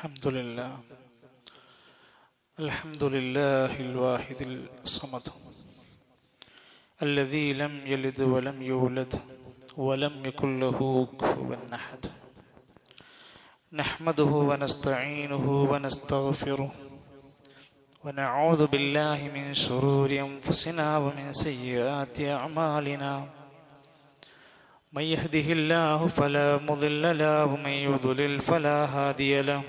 الحمد لله الحمد لله الواحد الصمد الذي لم يلد ولم يولد ولم يكن له كفوا أحد نحمده ونستعينه ونستغفره ونعوذ بالله من شرور أنفسنا ومن سيئات أعمالنا من يهده الله فلا مضل له ومن يضلل فلا هادي له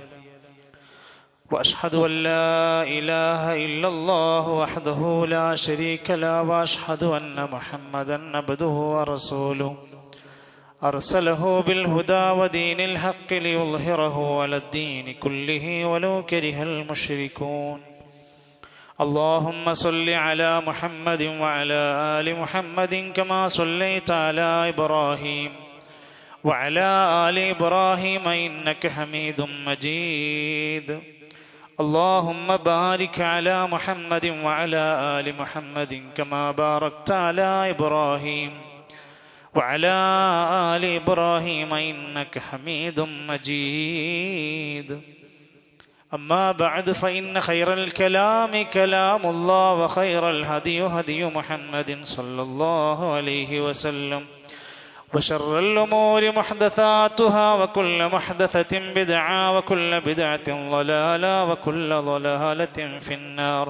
وأشهد أن لا إله إلا الله وحده لا شريك له وأشهد أن محمدا عبده ورسوله أرسله بالهدى ودين الحق ليظهره على الدين كله ولو كره المشركون اللهم صل على محمد وعلى آل محمد كما صليت على إبراهيم وعلى آل إبراهيم إنك حميد مجيد اللهم بارك على محمد وعلى آل محمد كما باركت على إبراهيم وعلى آل إبراهيم إنك حميد مجيد أما بعد فإن خير الكلام كلام الله وخير الهدي هدي محمد صلى الله عليه وسلم وشر الأمور محدثاتها وكل محدثة بدعة وكل بدعة ضلالة وكل ضلالة في النار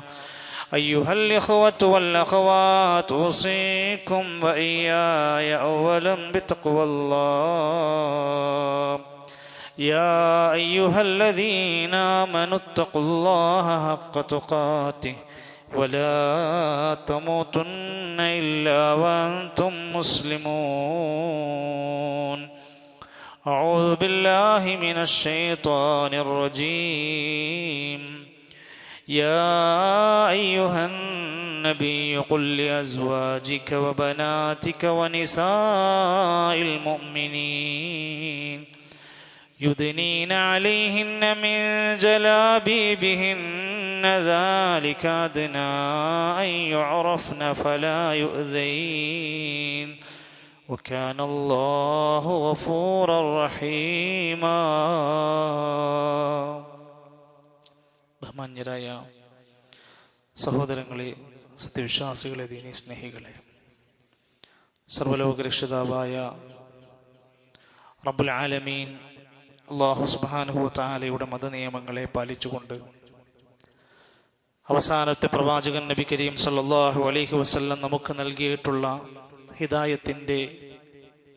أيها الإخوة والأخوات أوصيكم وإياي أولا بتقوى الله يا أيها الذين آمنوا اتقوا الله حق تقاته ولا تموتن إلا وأنتم مسلمون أعوذ بالله من الشيطان الرجيم يا أيها النبي قل لأزواجك وبناتك ونساء المؤمنين يدنين عليهن من جلابيبهن ذلك أدنى أن يعرفن فلا يؤذين وكان الله غفورا رحيما. ബഹുമാന്യരായ സഹോദരങ്ങളെ, സത്യവിശ്വാസികളെ, ദീനി സ്നേഹികളെ, സർവ്വലോക രക്ഷിതാവായ റബ്ബുൽ ആലമീൻ അല്ലാഹു സുബ്ഹാനഹു വ തആലയുടെ മതനിയമങ്ങളെ പാലിച്ചുകൊണ്ട് അവസാനത്തെ പ്രവാചകൻ നബി കരീം സല്ലല്ലാഹു അലൈഹി വസല്ലം നമുക്ക് നൽകിയിട്ടുള്ള ഹിദായത്തിന്റെ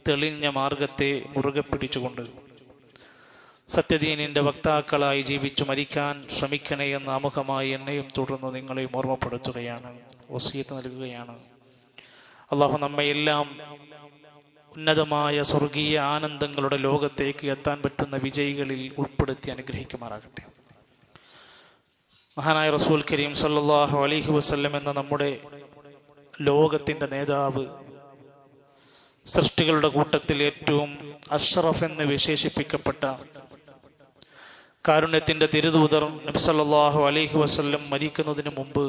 തെളിഞ്ഞ മാർഗത്തെ മുറുകെ പിടിച്ചുകൊണ്ട് സത്യദീനിന്റെ വക്താക്കളായി ജീവിച്ചു മരിക്കാൻ ശ്രമിക്കണേ എന്ന് ആമുഖമായി എന്നെയും തുടർന്ന് നിങ്ങളെയും ഓർമ്മപ്പെടുത്തുകയാണ്, വസിയത്ത് നൽകുകയാണ്. അല്ലാഹു നമ്മയെല്ലാം ഉന്നതമായ സ്വർഗീയ ആനന്ദങ്ങളുടെ ലോകത്തേക്ക് എത്താൻ പറ്റുന്ന വിജയികളിൽ ഉൾപ്പെടുത്തി അനുഗ്രഹിക്കുമാറാകട്ടെ. മഹാനായ റസൂൽ കരീം സല്ലല്ലാഹു അലൈഹി വസല്ലം എന്ന നമ്മുടെ ലോകത്തിന്റെ നേതാവ്, സൃഷ്ടികളുടെ കൂട്ടത്തിൽ ഏറ്റവും അഷ്റഫ് എന്ന് വിശേഷിപ്പിക്കപ്പെട്ട കാരുണ്യത്തിന്റെ തിരുദൂതർ നബി സല്ലല്ലാഹു അലൈഹി വസല്ലം മരിക്കുന്നതിന് മുമ്പ്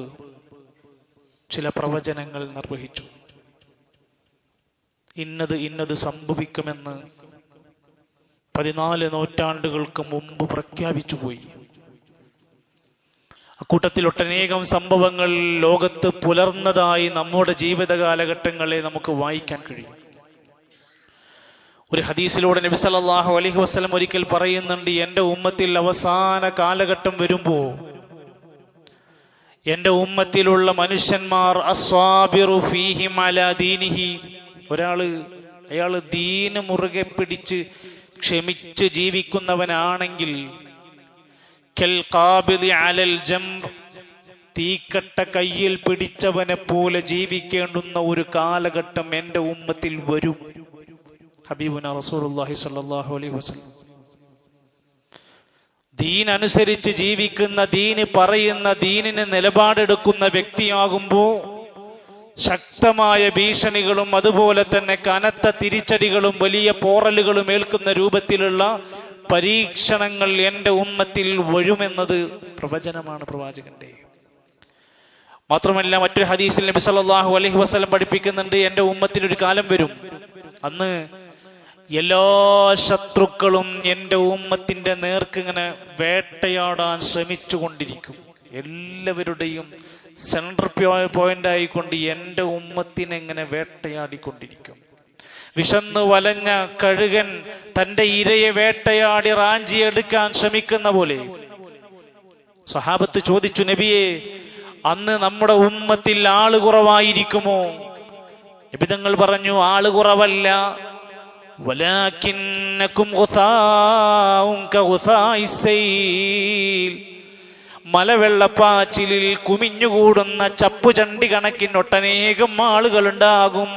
ചില പ്രവചനങ്ങൾ നിർവഹിച്ചു. ഇന്നത് സംഭവിക്കുമെന്ന് 14 നൂറ്റാണ്ടുകൾക്ക് മുമ്പ് പ്രഖ്യാപിച്ചു പോയി. അക്കൂട്ടത്തിൽ ഒട്ടനേകം സംഭവങ്ങൾ ലോകത്ത് പുലർന്നതായി നമ്മുടെ ജീവിത കാലഘട്ടങ്ങളെ നമുക്ക് വായിക്കാൻ കഴിയും. ഒരു ഹദീസിലൂടെ നബി സല്ലല്ലാഹു അലൈഹി വസല്ലം ഒരിക്കൽ പറയുന്നുണ്ട്, എന്റെ ഉമ്മത്തിൽ അവസാന കാലഘട്ടം വരുമ്പോ എന്റെ ഉമ്മത്തിലുള്ള മനുഷ്യന്മാർ അസ്വാബിറു ഫീഹിം അലാ ദീനിഹി, അയാള് ദീന് മുറുകെ പിടിച്ച് ക്ഷമിച്ച് ജീവിക്കുന്നവനാണെങ്കിൽ കൽ ഖാബിദി അലൽ ജംർ, തീക്കട്ട കയ്യിൽ പിടിച്ചവനെ പോലെ ജീവിക്കേണ്ടുന്ന ഒരു കാലഘട്ടം എന്റെ ഉമ്മത്തിൽ വരും. ഹബീബുന റസൂലുള്ളാഹി സ്വല്ലല്ലാഹു അലൈഹി വസല്ലം ദീൻ അനുസരിച്ച് ജീവിക്കുന്ന, ദീന് പറയുന്ന, ദീനിന് നിലപാടെടുക്കുന്ന വ്യക്തിയാകുമ്പോ ശക്തമായ ഭീഷണികളും അതുപോലെ തന്നെ കനത്ത തിരിച്ചടികളും വലിയ പോറലുകളും ഏൽക്കുന്ന രൂപത്തിലുള്ള പരീക്ഷണങ്ങൾ എന്റെ ഉമ്മത്തിൽ വരുമെന്നത് പ്രവചനമാണ് പ്രവാചകന്റെ. മാത്രമല്ല മറ്റൊരു ഹദീസിൽ നബി സല്ലല്ലാഹു അലൈഹി വസല്ലം പഠിപ്പിക്കുന്നുണ്ട്, എന്റെ ഉമ്മത്തിൽ ഒരു കാലം വരും, അന്ന് എല്ലാ ശത്രുക്കളും എൻ്റെ ഉമ്മത്തിന്റെ നേർക്കിങ്ങനെ വേട്ടയാടാൻ ശ്രമിച്ചുകൊണ്ടിരിക്കും. എല്ലാവരുടെയും സെൻട്രൽ പോയിന്റ് ആയിക്കൊണ്ട് എൻ്റെ ഉമ്മത്തിനെ ഇങ്ങനെ വേട്ടയാടിക്കൊണ്ടിരിക്കും. വിശന്നു വലഞ്ഞ കഴുകൻ തന്റെ ഇരയെ വേട്ടയാടി റാഞ്ചിയെടുക്കാൻ ശ്രമിക്കുന്ന പോലെ. സ്വഹാബത്ത് ചോദിച്ചു, നബിയെ, അന്ന് നമ്മുടെ ഉമ്മത്തിൽ ആള് കുറവായിരിക്കുമോ? നബി തങ്ങൾ പറഞ്ഞു, ആള് കുറവല്ല, വലാകിന്നകും ഗുസാഉൻ കഗുസാഇസ്സൈൽ, മലവെള്ളപ്പാച്ചിലിൽ കുമിഞ്ഞുകൂടുന്ന ചപ്പുചണ്ടി കണക്കിനൊട്ടനേകം ആളുകളുണ്ടാകും.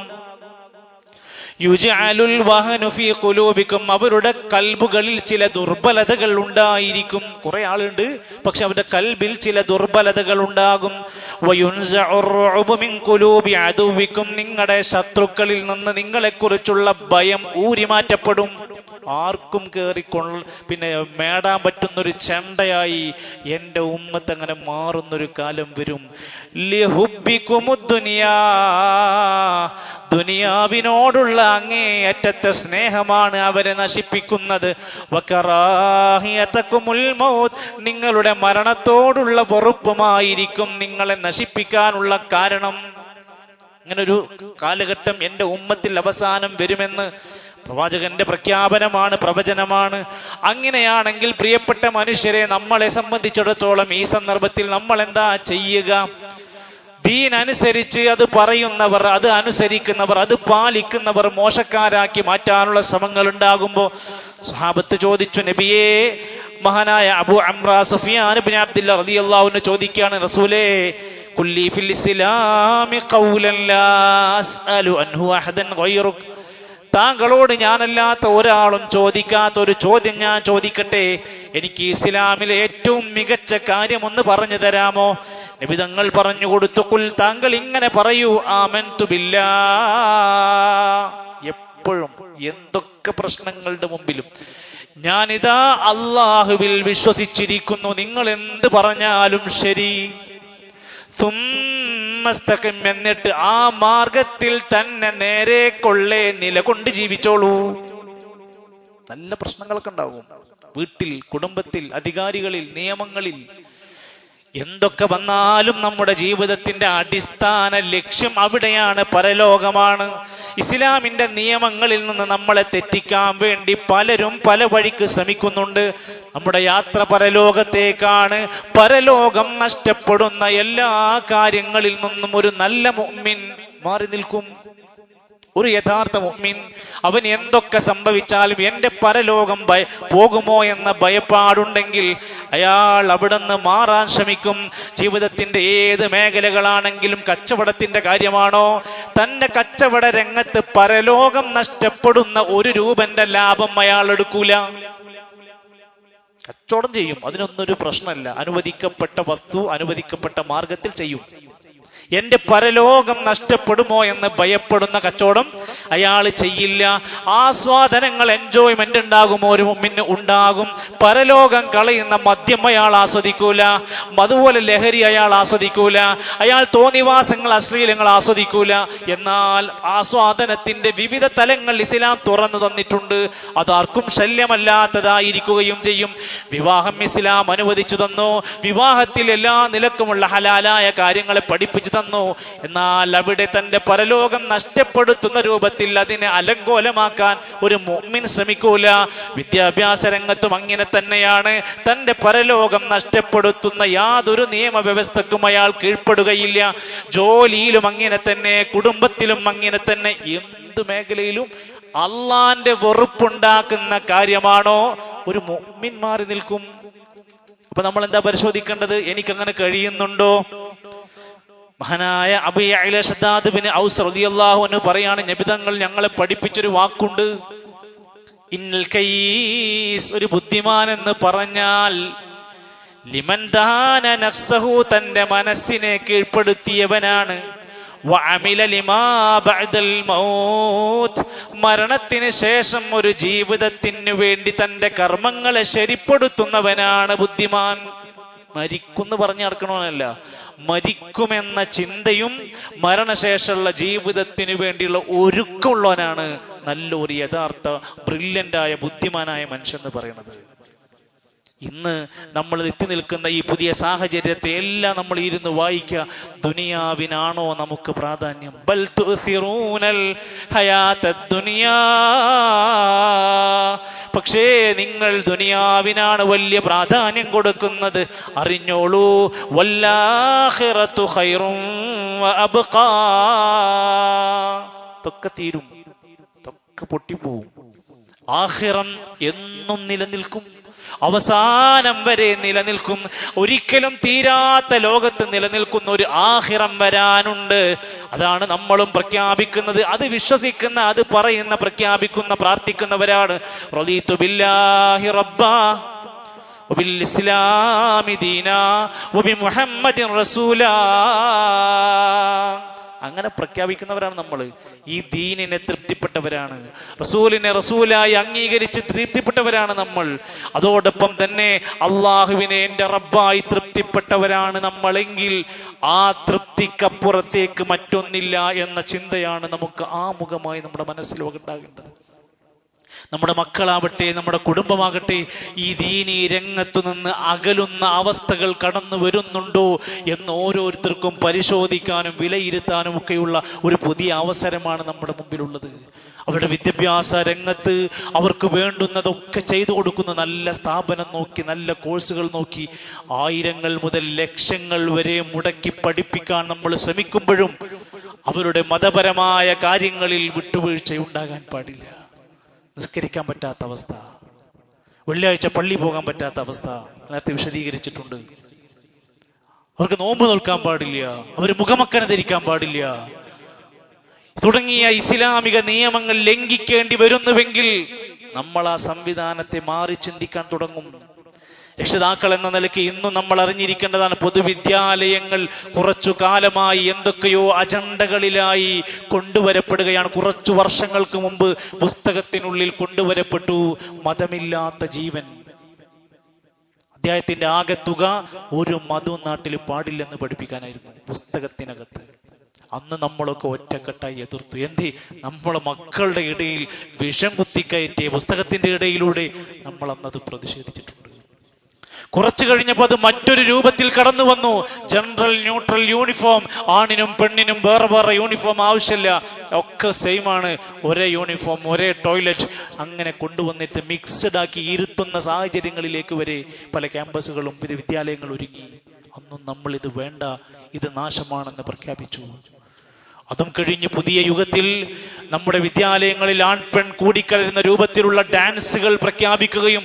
യുജഅലുൽ വഹനു ഫീ ഖുലൂബിക്കും, അവരുടെ കൽബുകളിൽ ചില ദുർബലതകൾ ഉണ്ടായിരിക്കും. കുറെ ആളുണ്ട്, പക്ഷെ അവരുടെ കൽബിൽ ചില ദുർബലതകൾ ഉണ്ടാകും. വയുൻസഉർ റുഅബു മിൻ ഖുലൂബി അദുവിക്കും, നിങ്ങളുടെ ശത്രുക്കളിൽ നിന്ന് നിങ്ങളെക്കുറിച്ചുള്ള ഭയം ഊരിമാറ്റപ്പെടും. ആർക്കും പിന്നെ മേടാൻ പറ്റുന്നൊരു ചെണ്ടയായി എൻ്റെ ഉമ്മത്ത് അങ്ങനെ മാറുന്നൊരു കാലം വരും. ലിഹുബ്ബികുമുദ്ദുനിയാ, ദുനിയാവിനോടുള്ള അങ്ങേയറ്റത്തെ സ്നേഹമാണ് അവരെ നശിപ്പിക്കുന്നത്. വകറാഹിയതകുമുൽ മൗത്ത്, നിങ്ങളുടെ മരണത്തോടുള്ള വെറുപ്പുമായിരിക്കും നിങ്ങളെ നശിപ്പിക്കാനുള്ള കാരണം. ഇങ്ങനൊരു കാലഘട്ടം എൻ്റെ ഉമ്മത്തിൽ അവസാനം വരുമെന്ന് പ്രവാചകന്റെ പ്രഖ്യാപനമാണ്, പ്രവചനമാണ്. അങ്ങനെയാണെങ്കിൽ പ്രിയപ്പെട്ട മനുഷ്യരെ, നമ്മളെ സംബന്ധിച്ചിടത്തോളം ഈ സന്ദർഭത്തിൽ നമ്മൾ എന്താ ചെയ്യുക? ദീൻ അനുസരിച്ച് അത് പറയുന്നവർ, അത് അനുസരിക്കുന്നവർ, അത് പാലിക്കുന്നവർ മോശക്കാരാക്കി മാറ്റാനുള്ള ശ്രമങ്ങൾ ഉണ്ടാകുമ്പോൾ സ്വഹാബത്ത് ചോദിച്ചു, നബിയേ, മഹാനായ അബൂ അംറ സുഫിയാൻ ഇബ്നു അബ്ദുല്ലാഹ് റളിയല്ലാഹു അൻഹു ചോദിക്കുകയാണ്, റസൂലേ, കുല്ലി ഫിൽ ഇസ്ലാമി ഖൗലൻ ലാ അസ്അലു അൻഹു അഹദൻ ഗൈറുക, താങ്കളോട് ഞാനല്ലാത്ത ഒരാളും ചോദിക്കാത്ത ഒരു ചോദ്യം ഞാൻ ചോദിക്കട്ടെ, എനിക്ക് ഇസ്ലാമിലെ ഏറ്റവും മികച്ച കാര്യം ഒന്ന് പറഞ്ഞു തരാമോ? നബി തങ്ങൾ പറഞ്ഞു കൊടുത്തു, ഖുൽ, താങ്കൾ ഇങ്ങനെ പറയൂ, ആമൻതു ബില്ലാഹ്. എപ്പോഴും എന്തൊക്കെ പ്രശ്നങ്ങളുടെ മുമ്പിലും ഞാനിതാ അല്ലാഹുവിൽ വിശ്വസിച്ചിരിക്കുന്നു, നിങ്ങൾ എന്ത് പറഞ്ഞാലും ശരി. എന്നിട്ട് ആ മാർഗത്തിൽ തന്നെ നേരെ കൊള്ളേ നിലകൊണ്ട് ജീവിച്ചോളൂ. നല്ല പ്രശ്നങ്ങളൊക്കെ ഉണ്ടാവും വീട്ടിൽ, കുടുംബത്തിൽ, അധികാരികളിൽ, നിയമങ്ങളിൽ. എന്തൊക്കെ വന്നാലും നമ്മുടെ ജീവിതത്തിന്റെ അടിസ്ഥാന ലക്ഷ്യം അവിടെയാണ്, പരലോകമാണ്. ഇസ്ലാമിന്റെ നിയമങ്ങളിൽ നിന്ന് നമ്മളെ തെറ്റിക്കാൻ വേണ്ടി പലരും പല വഴിക്ക് ശ്രമിക്കുന്നുണ്ട്. നമ്മുടെ യാത്ര പരലോകത്തേക്കാണ്. പരലോകം നഷ്ടപ്പെടുന്ന എല്ലാ കാര്യങ്ങളിൽ നിന്നും ഒരു നല്ല മുഅ്മിൻ മാറി നിൽക്കും. ഒരു യഥാർത്ഥ മുഅ്മിൻ, അവൻ എന്തൊക്കെ സംഭവിച്ചാലും എൻ്റെ പരലോകം പോകുമോ എന്ന ഭയപ്പാടുണ്ടെങ്കിൽ അയാൾ അവിടുന്ന് മാറാൻ ശ്രമിക്കും. ജീവിതത്തിന്റെ ഏത് മേഖലകളാണെങ്കിലും, കച്ചവടത്തിന്റെ കാര്യമാണോ, തന്റെ കച്ചവട രംഗത്ത് പരലോകം നഷ്ടപ്പെടുന്ന ഒരു രൂപന്റെ ലാഭം അയാൾ എടുക്കൂല. കച്ചവടം ചെയ്യും, അതിനൊന്നൊരു പ്രശ്നമല്ല. അനുവദിക്കപ്പെട്ട വസ്തു അനുവദിക്കപ്പെട്ട മാർഗത്തിൽ ചെയ്യും. എന്റെ പരലോകം നഷ്ടപ്പെടുമോ എന്ന് ഭയപ്പെടുന്ന കച്ചവടം അയാൾ ചെയ്യില്ല. ആസ്വാദനങ്ങൾ, എൻജോയ്മെന്റ് ഉണ്ടാകുമോ ഒരു മുഅ്മിന്? ഉണ്ടാകും. പരലോകം കളയുന്ന മദ്യം അയാൾ ആസ്വദിക്കൂല, അതുപോലെ ലഹരി അയാൾ ആസ്വദിക്കൂല, അയാൾ തോന്നിവാസങ്ങൾ, അശ്ലീലങ്ങൾ ആസ്വദിക്കൂല. എന്നാൽ ആസ്വാദനത്തിന്റെ വിവിധ തലങ്ങൾ ഇസ്ലാം തുറന്നു തന്നിട്ടുണ്ട്. അതാർക്കും ശല്യമല്ലാത്തതായിരിക്കുകയും ചെയ്യും. വിവാഹം ഇസ്ലാം അനുവദിച്ചു തന്നു. വിവാഹത്തിൽ എല്ലാ നിലക്കുമുള്ള ഹലാലായ കാര്യങ്ങളെ പഠിപ്പിച്ചു തന്നു. എന്നാൽ അവിടെ തന്റെ പരലോകം നഷ്ടപ്പെടുത്തുന്ന രൂപത്തിൽ അതിനെ അലങ്കോലമാക്കാൻ ഒരു മുഅ്മിൻ ശ്രമിക്കൂല. വിദ്യാഭ്യാസ രംഗത്തും അങ്ങനെ തന്നെയാണ്. തന്റെ പരലോകം നഷ്ടപ്പെടുത്തുന്ന യാതൊരു നിയമവ്യവസ്ഥക്കും അയാൾ കീഴ്പ്പെടുകയില്ല. ജോലിയിലും അങ്ങനെ തന്നെ, കുടുംബത്തിലും അങ്ങനെ തന്നെ. എന്ത് മേഖലയിലും അള്ളാന്റെ വെറുപ്പുണ്ടാക്കുന്ന കാര്യമാണോ ഒരു മുഅ്മിൻ മാറി നിൽക്കും. അപ്പൊ നമ്മൾ എന്താ പരിശോധിക്കേണ്ടത്? എനിക്കങ്ങനെ കഴിയുന്നുണ്ടോ? മഹാനായ അബൂ യഅ്ല ശദ്ദാദ് ബിൻ ഔസ് റളിയല്ലാഹു അൻഹു പറയാണ്, നബി തങ്ങൾ ഞങ്ങളെ പഠിപ്പിച്ചൊരു വാക്കുണ്ട്, ഇന്നൽ കയ്യിസ്, ഒരു ബുദ്ധിമാൻ എന്ന് പറഞ്ഞാൽ ലിമൻ ദാന നഫ്സഹു, തന്റെ മനസ്സിനെ കീഴ്പ്പെടുത്തിയവനാണ്. വഅമില ലിമാ ബഅദൽ മൗത്ത്, മരണത്തിന് ശേഷം ഒരു ജീവിതത്തിന് വേണ്ടി തന്റെ കർമ്മങ്ങളെ ശരിപ്പെടുത്തുന്നവനാണ് ബുദ്ധിമാൻ. മരിക്കുന്നു പറഞ്ഞു നടക്കണമെന്നല്ല, മരിക്കുമെന്ന ചിന്തയും മരണശേഷമുള്ള ജീവിതത്തിന് വേണ്ടിയുള്ള ഒരുക്കമുള്ളവനാണ് നല്ലൊരു യഥാർത്ഥ ബ്രില്യൻ്റായ ബുദ്ധിമാനായ മനുഷ്യൻ എന്ന് പറയുന്നത്. ഇന്ന് നമ്മൾ എത്തി നിൽക്കുന്ന ഈ പുതിയ സാഹചര്യത്തെ എല്ലാം നമ്മൾ ഇരുന്ന് വായിക്കുക. ദുനിയാവിനാണോ നമുക്ക് പ്രാധാന്യം? ബൽ തുസിറൂനൽ ഹയാത്തദ് ദുനിയാ, പക്ഷേ നിങ്ങൾ ദുനിയാവിനാണ് വലിയ പ്രാധാന്യം കൊടുക്കുന്നത്. അറിഞ്ഞോളൂ, വല്ലാഖിറതു ഖൈറും വഅബ്ഖാ. തൊക്കെ തീരും, തൊക്കെ പൊട്ടിപ്പോവും. ആഖിറം എന്നും നിലനിൽക്കും, അവസാനം വരെ നിലനിൽക്കും. ഒരിക്കലും തീരാത്ത ലോകത്ത് നിലനിൽക്കുന്ന ഒരു ആഖിറം വരാനുണ്ട്. അതാണ് നമ്മളും പ്രഖ്യാപിക്കുന്നത്. അത് വിശ്വസിക്കുന്ന, അത് പറയുന്ന, പ്രഖ്യാപിക്കുന്ന, പ്രാർത്ഥിക്കുന്നവരാണ്. റളീതു ബില്ലാഹി റബ്ബാ വബിൽ ഇസ്ലാമി ദീനാ വബിമുഹമ്മദിൻ റസൂലാ. അങ്ങനെ പ്രഖ്യാപിക്കുന്നവരാണ് നമ്മൾ. ഈ ദീനിനെ തൃപ്തിപ്പെട്ടവരാണ്, റസൂലിനെ റസൂലായി അംഗീകരിച്ച് തൃപ്തിപ്പെട്ടവരാണ് നമ്മൾ. അതോടൊപ്പം തന്നെ അള്ളാഹുവിനെ എൻ്റെ റബ്ബായി തൃപ്തിപ്പെട്ടവരാണ് നമ്മളെങ്കിൽ ആ തൃപ്തിക്കപ്പുറത്തേക്ക് മറ്റൊന്നില്ല എന്ന ചിന്തയാണ് നമുക്ക് ആമുഖമായി നമ്മുടെ മനസ്സിലുണ്ടാകേണ്ടത്. നമ്മുടെ മക്കളാവട്ടെ, നമ്മുടെ കുടുംബമാകട്ടെ, ഈ ദീനീ രംഗത്തു നിന്ന് അകലുന്ന അവസ്ഥകൾ കടന്നു വരുന്നുണ്ടോ എന്ന് ഓരോരുത്തർക്കും പരിശോധിക്കാനും വിലയിരുത്താനും ഒക്കെയുള്ള ഒരു പുതിയ അവസരമാണ് നമ്മുടെ മുമ്പിലുള്ളത്. അവരുടെ വിദ്യാഭ്യാസ രംഗത്ത് അവർക്ക് വേണ്ടുന്നതൊക്കെ ചെയ്തു കൊടുക്കുന്ന നല്ല സ്ഥാപനം നോക്കി, നല്ല കോഴ്സുകൾ നോക്കി, ആയിരങ്ങൾ മുതൽ ലക്ഷങ്ങൾ വരെ മുടക്കി പഠിപ്പിക്കാൻ നമ്മൾ ശ്രമിക്കുമ്പോഴും അവരുടെ മതപരമായ കാര്യങ്ങളിൽ വിട്ടുവീഴ്ചയുണ്ടാകാൻ പാടില്ല. നിസ്കരിക്കാൻ പറ്റാത്ത അവസ്ഥ, വെള്ളിയാഴ്ച പള്ളി പോകാൻ പറ്റാത്ത അവസ്ഥ നേരത്തെ വിശദീകരിച്ചിട്ടുണ്ട്. അവർക്ക് നോമ്പ് നോൽക്കാൻ പാടില്ല, അവർ മുഖമക്കന ധരിക്കാൻ പാടില്ല തുടങ്ങിയ ഇസ്ലാമിക നിയമങ്ങൾ ലംഘിക്കേണ്ടി വരുന്നുവെങ്കിൽ നമ്മൾ ആ സംവിധാനത്തെ മാറി ചിന്തിക്കാൻ തുടങ്ങും. രക്ഷിതാക്കൾ എന്ന നിലയ്ക്ക് ഇന്നും നമ്മൾ അറിഞ്ഞിരിക്കേണ്ടതാണ്, പൊതുവിദ്യാലയങ്ങൾ കുറച്ചു കാലമായി എന്തൊക്കെയോ അജണ്ടകളിലായി കൊണ്ടുവരപ്പെടുകയാണ്. കുറച്ചു വർഷങ്ങൾക്ക് മുമ്പ് പുസ്തകത്തിനുള്ളിൽ കൊണ്ടുവരപ്പെട്ടു മതമില്ലാത്ത ജീവൻ. അധ്യായത്തിന്റെ ആകെ തുക ഒരു മതവും നാട്ടിൽ പാടില്ലെന്ന് പഠിപ്പിക്കാനായിരുന്നു പുസ്തകത്തിനകത്ത്. അന്ന് നമ്മളൊക്കെ ഒറ്റക്കെട്ടായി എതിർത്തു. എന്തേ? നമ്മളെ മക്കളുടെ ഇടയിൽ വിഷം കുത്തിക്കയറ്റിയ പുസ്തകത്തിന്റെ ഇടയിലൂടെ നമ്മൾ അന്നത് പ്രതിഷേധിച്ചിട്ടുണ്ട്. കുറച്ചു കഴിഞ്ഞപ്പോൾ അത് മറ്റൊരു രൂപത്തിൽ കടന്നു വന്നു. ജനറൽ ന്യൂട്രൽ യൂണിഫോം, ആണിനും പെണ്ണിനും വേറെ വേറെ യൂണിഫോം ആവശ്യമില്ല, ഒക്കെ സെയിം ആണ്, ഒരേ യൂണിഫോം, ഒരേ ടോയ്ലറ്റ്, അങ്ങനെ കൊണ്ടുവന്നിട്ട് മിക്സഡ് ആക്കി ഇരുത്തുന്ന സാഹചര്യങ്ങളിലേക്ക് വരെ പല ക്യാമ്പസുകളും വിദ്യാലയങ്ങളും ഒരുങ്ങി. അന്നും നമ്മൾ ഇത് വേണ്ട, ഇത് നാശമാണെന്ന് പ്രഖ്യാപിച്ചു. അതും കഴിഞ്ഞ് പുതിയ യുഗത്തിൽ നമ്മുടെ വിദ്യാലയങ്ങളിൽ ആൺപെൺ കൂടിക്കലരുന്ന രൂപത്തിലുള്ള ഡാൻസുകൾ പ്രഖ്യാപിക്കുകയും